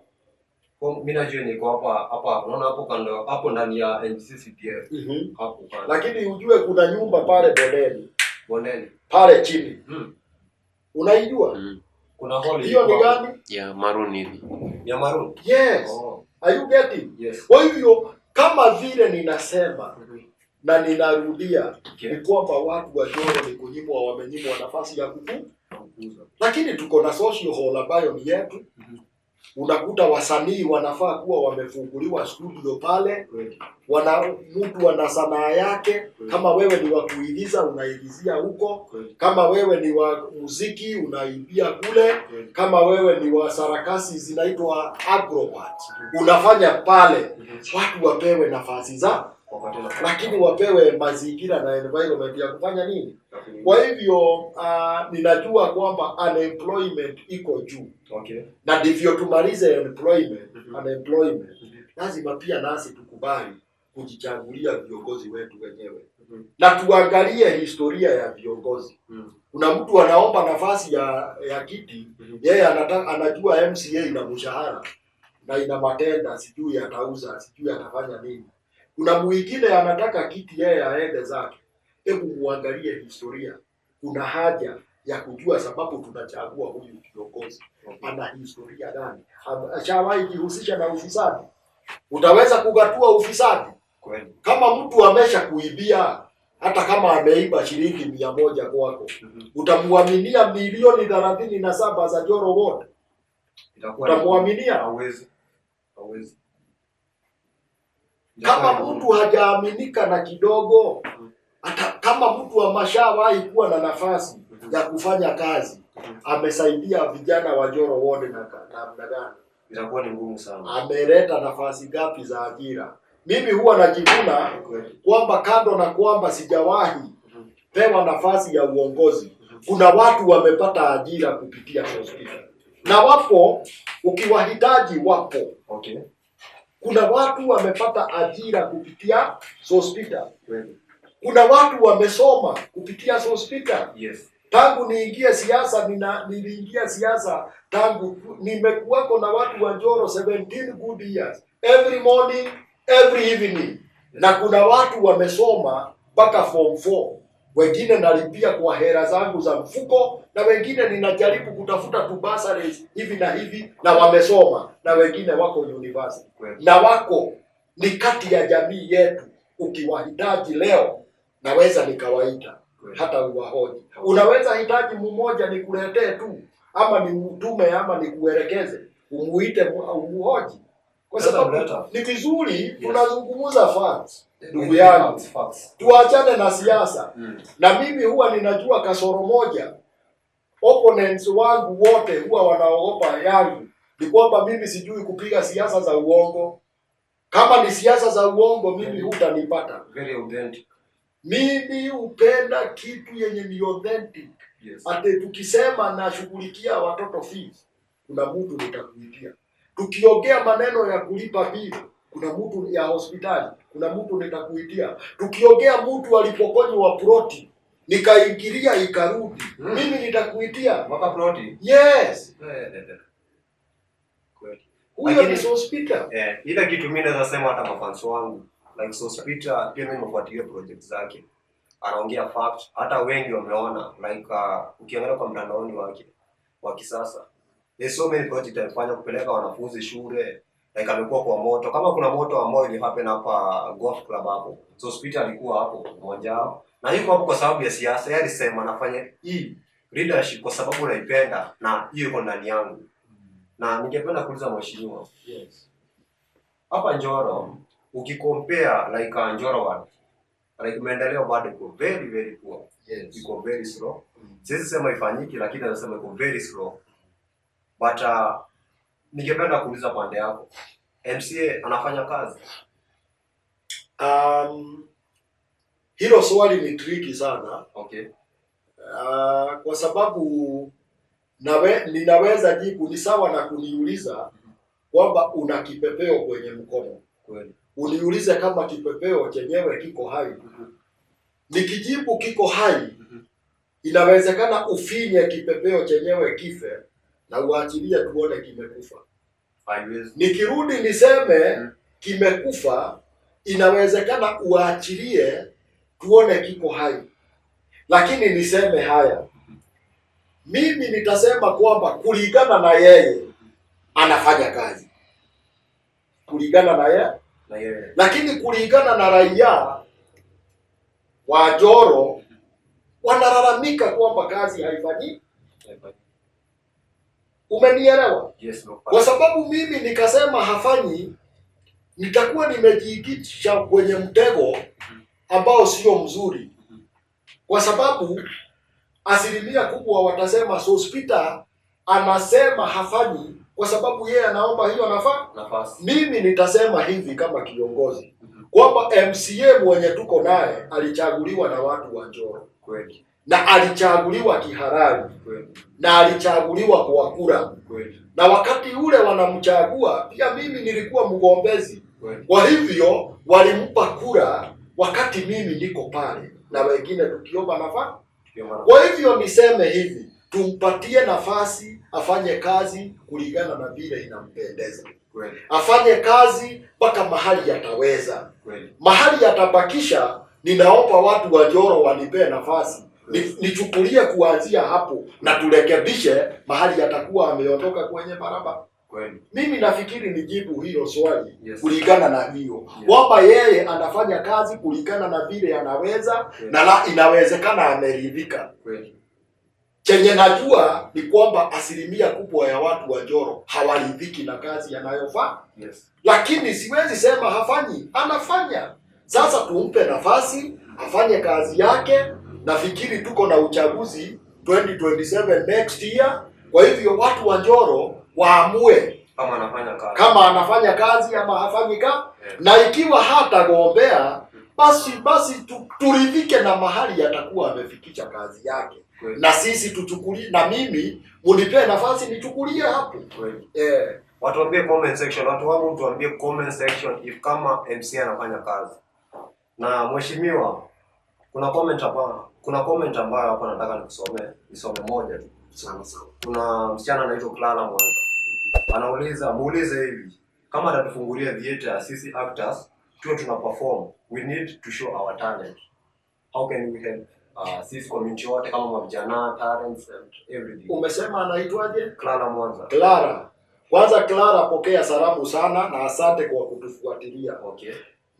Mimi najua niko hapa unaona hapo kando hapo ndani ya NCCPF. Hapo pale. Lakini ujue kuna nyumba pale Bondeni. Pale chini. Unaijua? Kuna hall hiyo ni gani? Ya maroon hivi. Ya maroon? Yes. Are you getting? Yes. Kwa hivyo kama vile ninasema na ninarudia ni kwamba watu wa Njoro ni kunyimwa, wamenyimwa nafasi ya kukuza. Lakini tuko na social hall ambayo ni yetu. Unakuta wasanii wanafaa kuwa wamefunguliwa studio pale. Mtu ana sanaa yake. Kama wewe ni wa kuigiza unaigizia huko. Kama wewe ni wa muziki unaimbia kule. Kama wewe ni wa sarakasi zinaitwa acrobat unafanya pale. Watu wapewe nafasi za, lakini wapewe mazingira na environment ya kufanya nini? Kwa hivyo ninajua kwamba unemployment iko juu. Okay. Na ndivyo tumalize unemployment. Lazima pia nasi tukubali kujichagulia viongozi wetu wenyewe. Na tuangalie historia ya viongozi. Kuna mtu anaomba nafasi ya kiti, yeye anajua MCA ina mshahara na ina matenda, sijui atauza, sijui atafanya nini. Kuna mwingine anataka kiti yeye aende zake. Hebu muangalie historia. Kuna haja ya kujua sababu tunachagua huyu kiongozi. Ana historia gani? Ashawahi jihusisha na ufisadi? Utaweza kugatua ufisadi? Kweli. Kama mtu amesha kuibia, hata kama ameiba shilingi 100 kwako, utamuaminia milioni 37 za Njoro wote? Utamuaminia? Hawezi. Kama mtu hajaaminika na kidogo, hata kama mtu ameshawahi kuwa na nafasi ya kufanya kazi, amesaidia vijana wa Njoro wote na namna gani, itakuwa ni ngumu sana. Ameleta nafasi gapi za ajira? Mimi huwa najivuna kwamba kando na kwamba sijawahi pewa nafasi ya uongozi, kuna watu wamepata ajira kupitia hospitali. Na wapo, ukiwahitaji wapo. Okay. Kuna watu wamepata ajira kupitia hospitali. Kuna watu wamesoma kupitia hospitali. Yes. Tangu niingie siasa, niliingia siasa tangu nimekuwako na watu wa Njoro 17 good years. Every morning, every evening. Na kuna watu wamesoma mpaka form 4. Wengine nalipia kwa hela zangu za mfuko, na wengine ninajaribu kutafuta tu bursaries hivi na hivi, na wamesoma, na wengine wako university. Na wako ni kati ya jamii yetu. Ukiwahitaji leo naweza nikawaita hata uwahoji. Unaweza hitaji mmoja nikuletee tu, ama ni mtume, ama nikuelekeze umuite umuhoji, kwa sababu ni vizuri tunazungumza facts. Ndugu yangu, tuachane na siasa. Na mimi huwa ninajua kasoro moja, opponents wangu wote huwa wanaogopa yangu, ni kwamba mimi sijui kupiga siasa za uongo. Kama ni siasa za uongo, mimi hutanipata. Very authentic. Mimi hupenda kitu yenye ni authentic. Yes. Ate tukisema nashughulikia watoto fees, kuna mtu nitakuitia. Tukiongea maneno ya kulipa bili, kuna mtu ya hospitali, kuna mtu nitakuitia. Tukiongea mtu alipokonywa ploti, nikaingilia ikarudi, mimi nitakuitia. Waka ploti? Yes. Kweli. Huyo ni Sospita. Ile kitu mimi naweza sema hata mafans wangu, like Sospita pia mimi nimefuatilia project zake. Anaongea fact, hata wengi wameona like ukiangalia kwa mtandaoni wake wa kisasa. There's so many projects alifanya kupeleka wanafunzi shule, like amekuwa kwa moto. Kama kuna moto ambao ili happen hapa golf club hapo, Sospita alikuwa hapo mmoja wao. Na yuko hapo kwa sababu ya siasa. Yeye alisema anafanya hii leadership kwa sababu naipenda na hiyo iko ndani yangu. Na ningependa kuuliza mheshimiwa. Yes. Hapa Njoro ukicompare like Njoro ward, like maendeleo bado iko very very poor. Yes. Iko very slow. Siwezi sema ifanyiki lakini nasema iko very slow. But ningependa kuuliza pande yako. MCA anafanya kazi? Hilo swali ni tricky sana. Okay. Kwa sababu ninaweza jibu ni sawa na kuniuliza kwamba una kipepeo kwenye mkono. Kweli. Uniulize kama kipepeo chenyewe kiko hai. Nikijibu kiko hai, inawezekana ufinye kipepeo chenyewe kife na uachilie tuone kimekufa. Nikirudi niseme kimekufa, inawezekana uachilie tuone kiko hai. Lakini niseme haya, mimi nitasema kwamba kulingana na yeye anafanya kazi. Kulingana na yeye. Lakini kulingana na raia wa Njoro wanalalamika kwamba kazi haifanyi. Umenielewa? Yes, no. Kwa sababu mimi nikasema hafanyi, nitakuwa nimejiigitisha kwenye mtego ambao sio mzuri. Kwa sababu asilimia kubwa watasema Sospita anasema hafanyi kwa sababu yeye anaomba hiyo nafasi. Mimi nitasema hivi kama kiongozi kwamba MCA mwenye tuko naye alichaguliwa na watu wa Njoro. Kweli. Na alichaguliwa kihalali. Kweli. Na alichaguliwa kwa kura. Kweli. Na wakati ule wanamchagua pia mimi nilikuwa mgombezi. Kweli. Kwa hivyo walimpa kura wakati mimi niko pale na wengine tukiomba nafasi. Kwa hivyo niseme hivi, tumpatie nafasi afanye kazi kulingana na vile inampendeza. Kweli. Afanye kazi mpaka mahali yataweza. Kweli. Mahali yatabakisha, ninaomba watu wa Njoro wanipee nafasi. Nichukulie kuanzia hapo na turekebishe mahali yatakuwa ameondoka kwenye barabara. Kweli. Mimi nafikiri nijibu hilo swali. Yes. Kulingana na hiyo. Kwamba yeye anafanya kazi kulingana na vile anaweza. Yes. Na inawezekana ameridhika. Kweli. Chenye najua ni kwamba asilimia kubwa ya watu wa Njoro hawaridhiki na kazi anayofanya. Yes. Lakini siwezi sema hafanyi, anafanya. Sasa tumpe nafasi afanye kazi yake. Nafikiri tuko na uchaguzi 2027 next year. Kwa hivyo watu wa Njoro waamue kama anafanya kazi ama hafanyi kazi. Yeah. Na ikiwa hatagombea basi turidhike na mahali yatakuwa amefikisha kazi yake. Kweli. Na sisi tuchukulie, na mimi munipee nafasi nichukulie hapo. Kweli. Watu waambie comment section, watu wangu tuambie comment section if kama MC anafanya kazi. Na mheshimiwa, kuna comment ambayo hapa nataka nisome moja tu. Sawa. Kuna msichana anaitwa Clara Mwanza. Muulize hivi, kama atatufungulia theater sisi actors tuwe tuna perform, we need to show our talent. How can we help sisi community wote kama vijana, talents and everything? Umesema anaitwaje? Clara Mwanza. Clara. Kwanza Clara, pokea salamu sana na asante kwa kutufuatilia. Okay.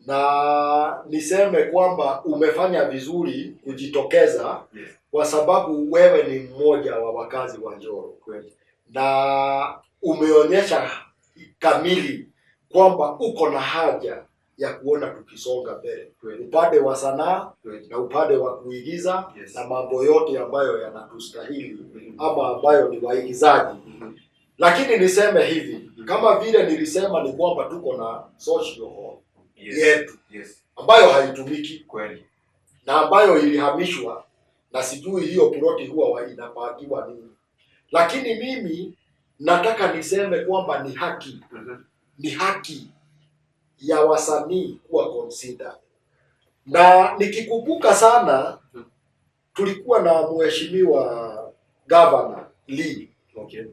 Na niseme kwamba umefanya vizuri kujitokeza. Yes. Kwa sababu wewe ni mmoja wa wakazi wa Njoro. Kweli. Na umeonyesha kamili kwamba uko na haja ya kuona tukisonga mbele. Upande wa sanaa na upande wa kuigiza. Yes. Na mambo yote ambayo yanatustahili ama ambayo ni waigizaji. Lakini niseme hivi, kama vile nilisema ni kwamba tuko na social hall. Yes. Yetu. Yes. Ambayo haitumiki. Kweli. na ambayo ilihamishwa, na sijui hiyo ploti huwa inapangiwa nini, lakini mimi nataka niseme kwamba ni haki, ni haki ya wasanii kuwa consider. Na nikikumbuka sana, tulikuwa na mheshimiwa Governor Lee. Okay.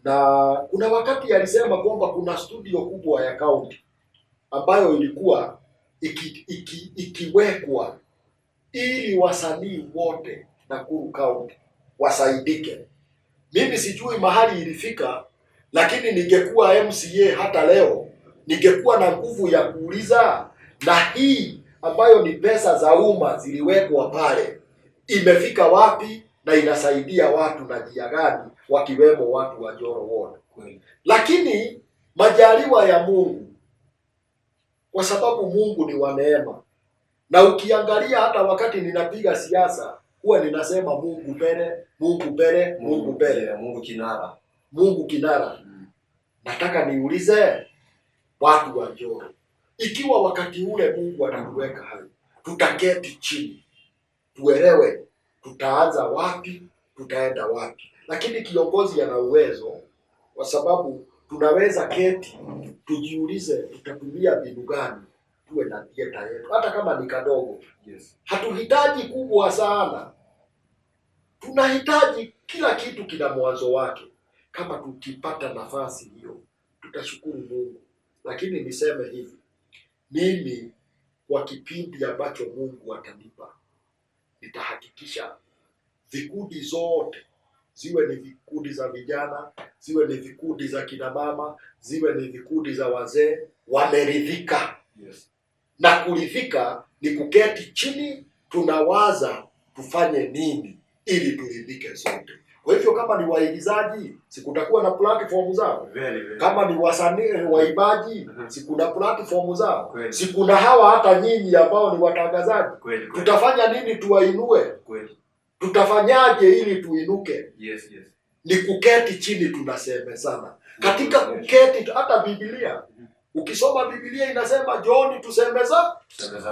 Na kuna wakati alisema kwamba kuna studio kubwa ya county ambayo ilikuwa ikiwekwa ili wasanii wote Nakuru County wasaidike. Mimi sijui mahali ilifika, lakini ningekuwa MCA hata leo, ningekuwa na nguvu ya kuuliza, na hii ambayo ni pesa za umma ziliwekwa pale imefika wapi na inasaidia watu na njia gani, wakiwemo watu wa Njoro wote. Lakini majaliwa ya Mungu, kwa sababu Mungu ni wa neema, na ukiangalia hata wakati ninapiga siasa huwa ninasema Mungu mbele, Mungu mbele, Mungu mbele, Mungu kinara, Mungu kinara. Nataka niulize watu wa Njoro, ikiwa wakati ule Mungu atatuweka hai, tutaketi chini tuelewe tutaanza wapi, tutaenda wapi. Lakini kiongozi ana uwezo, kwa sababu tunaweza keti tujiulize tutatumia mbinu gani tuwe na dieta yetu, hata kama ni kadogo. Yes. Hatuhitaji kubwa sana, tunahitaji kila kitu kina mwanzo wake. Kama tukipata nafasi hiyo tutashukuru Mungu. Lakini niseme hivi, mimi kwa kipindi ambacho Mungu atanipa, nitahakikisha vikundi zote, ziwe ni vikundi za vijana, ziwe ni vikundi za kina mama, ziwe ni vikundi za wazee, wameridhika. Yes. Na kuridhika ni kuketi chini, tunawaza tufanye nini ili turidhike sote. Kwa hivyo kama ni waigizaji, sikutakuwa na platform zao. Kama ni wasanii waibaji, sikuna platform zao. Sikuna hawa hata nyinyi ambao ni watangazaji. Tutafanya nini tuwainue? Tutafanyaje ili tuinuke? Yes. Ni kuketi chini, tunaseme sana. Katika kuketi, hata Biblia, ukisoma Biblia inasema John tusemeza.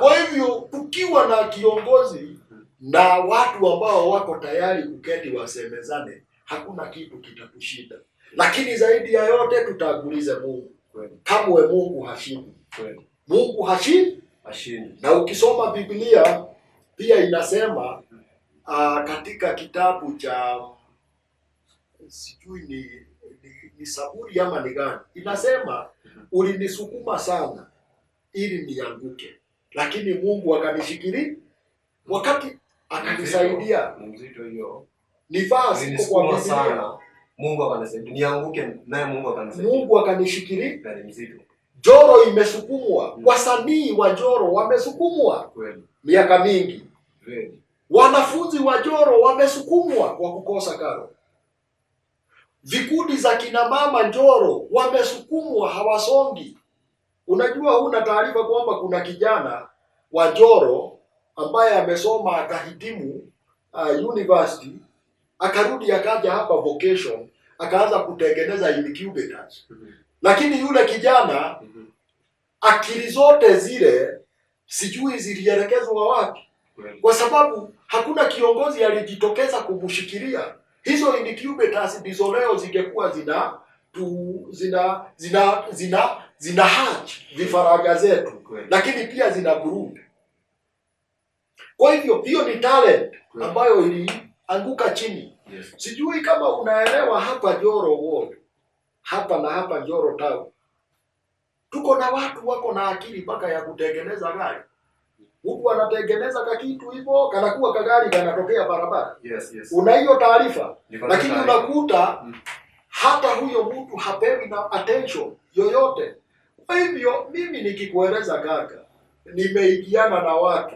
Kwa hivyo tukiwa na kiongozi na watu ambao wako tayari kuketi wasemezane, hakuna kitu kitatushinda. Lakini zaidi ya yote tutagulize Mungu. Kamwe Mungu hashindi. Mungu hashindi. Na ukisoma Biblia pia inasema katika kitabu cha sijui ni Zaburi ama ni gani, inasema ulinisukuma sana ili nianguke, lakini Mungu akanishikilia wakati akanisaidia. Mzito hiyo. Ni fasi kwa Biblia sana. Mungu akanisaidia nianguke, naye Mungu akanisaidia. Mungu akanishikilia. Ni mzito. Njoro imesukumwa. Wasanii wa Njoro wamesukumwa. Kweli. Miaka mingi. Kweli. Wanafunzi wa Njoro wamesukumwa kwa kukosa karo. Vikundi za kina mama Njoro wamesukumwa, hawasongi. Unajua huna taarifa kwamba kuna kijana wa Njoro ambaye amesoma akahitimu university, akarudi akaja hapa vocation, akaanza kutengeneza incubators. Lakini yule kijana akili zote zile sijui zilielekezwa wapi, kwa sababu hakuna kiongozi alijitokeza kumshikilia. Hizo incubators ndizo leo zingekuwa zina hatch vifaranga zetu, lakini pia zina brood. Kwa hivyo hiyo ni talent ambayo ilianguka chini. Yes. Sijui kama unaelewa hapa Njoro Ward, hapa na hapa Njoro Town, tuko na watu wako na akili mpaka ya kutengeneza gari. Mtu anatengeneza kakitu hivyo, kanakuwa kagari kanatokea barabara. Yes. Una hiyo taarifa? Lakini unakuta hata huyo mtu hapewi na attention yoyote. Kwa hivyo mimi nikikueleza kaka, nimeigiana na watu.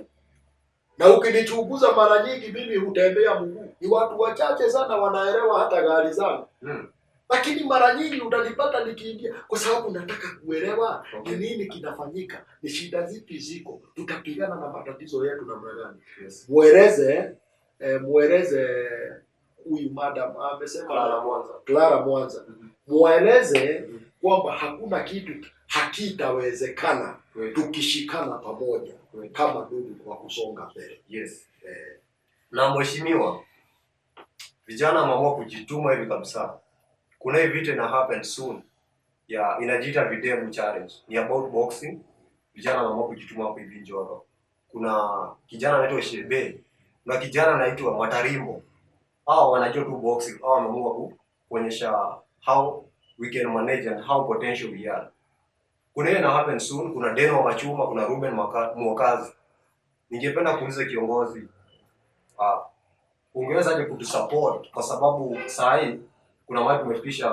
Na ukinichunguza mara nyingi mimi hutembea mguu. Ni watu wachache sana wanaelewa hata gari zangu. Lakini mara nyingi utanipata nikiingia, kwa sababu nataka kuelewa ni nini kinafanyika, ni shida zipi ziko, tutapigana na matatizo yetu namna gani. Yes. Mueleze huyu madam amesema Clara Mwanza. Clara Mwanza. Mueleze kwamba hakuna kitu hakitawezekana tukishikana pamoja kama ndugu kwa kusonga mbele. Yes. Na mheshimiwa, vijana wameamua kujituma hivi kabisa. Kuna hii vita ina happen soon. Inajiita Videmu Challenge. Ni about boxing. Vijana wameamua kujituma hapo hivi Njoro. Kuna kijana anaitwa Shebe, na kijana anaitwa Matarimbo. Hao wanajua tu boxing. Hao wameamua kuonyesha how we can manage and how potential we are. Kuna hiyo ina happen soon. Kuna Deno wa Machuma, kuna Ruben Mwakazi. Ningependa kuuliza kiongozi, ungewezaje kutusupport kwa sababu saa hii kuna mahali tumefikisha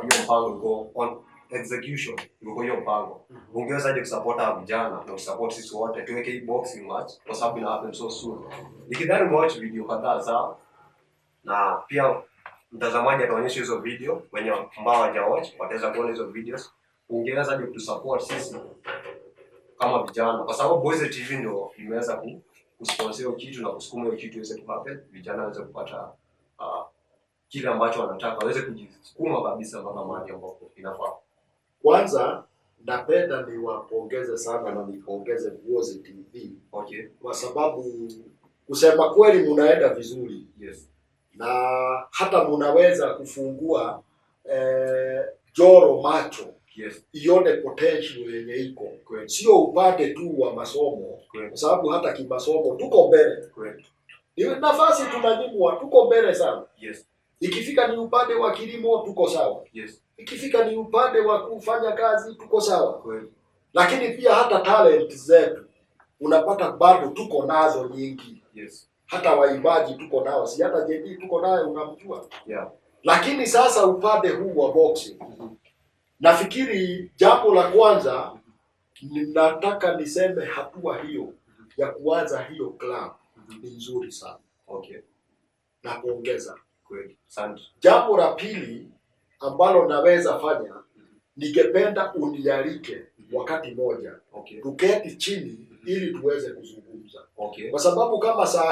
hiyo mpango iko on execution, iko hiyo mpango. Ungewezaje kusupport hao vijana na kusupport sisi wote tuweke hii boxing match kwa sababu ina happen so soon. Nikidhani watch video kadhaa sawa, na pia mtazamaji ataonyesha hizo video wenye ambao hawajawatch wataweza kuona hizo videos. Ungewezaje kutusupport sisi kama vijana kwa sababu Boyz TV ndio imeweza kusponsor hiyo kitu na kusukuma hiyo kitu iweze kuhappen, vijana waweze kupata kile ambacho wanataka, waweze kujisukuma kabisa mpaka mahali ambapo inafaa. Kwanza napenda niwapongeze sana na nipongeze Boyz TV. Okay. Kwa sababu kusema kweli mnaenda vizuri. Yes. Na hata mnaweza kufungua Njoro macho. Yes. Ione potential yenye iko. Sio upande tu wa masomo. Kwa sababu hata kimasomo tuko mbele. Ni nafasi tunanyimwa, tuko mbele sana. Yes. Ikifika ni upande wa kilimo tuko sawa. Yes. Ikifika ni upande wa kufanya kazi tuko sawa. Lakini pia hata talent zetu unapata bado tuko nazo nyingi. Yes. Hata waimbaji tuko nao, si hata JD tuko naye unamjua. Yeah. Lakini sasa upande huu wa boxing nafikiri jambo la kwanza ninataka niseme hatua hiyo ya kuanza hiyo club ni nzuri sana. Okay. Na kuongeza. Kweli. Asante. Jambo la pili ambalo naweza fanya, ningependa unialike wakati moja. Okay. Tuketi chini ili tuweze kuzungumza. Okay. Kwa sababu kama saa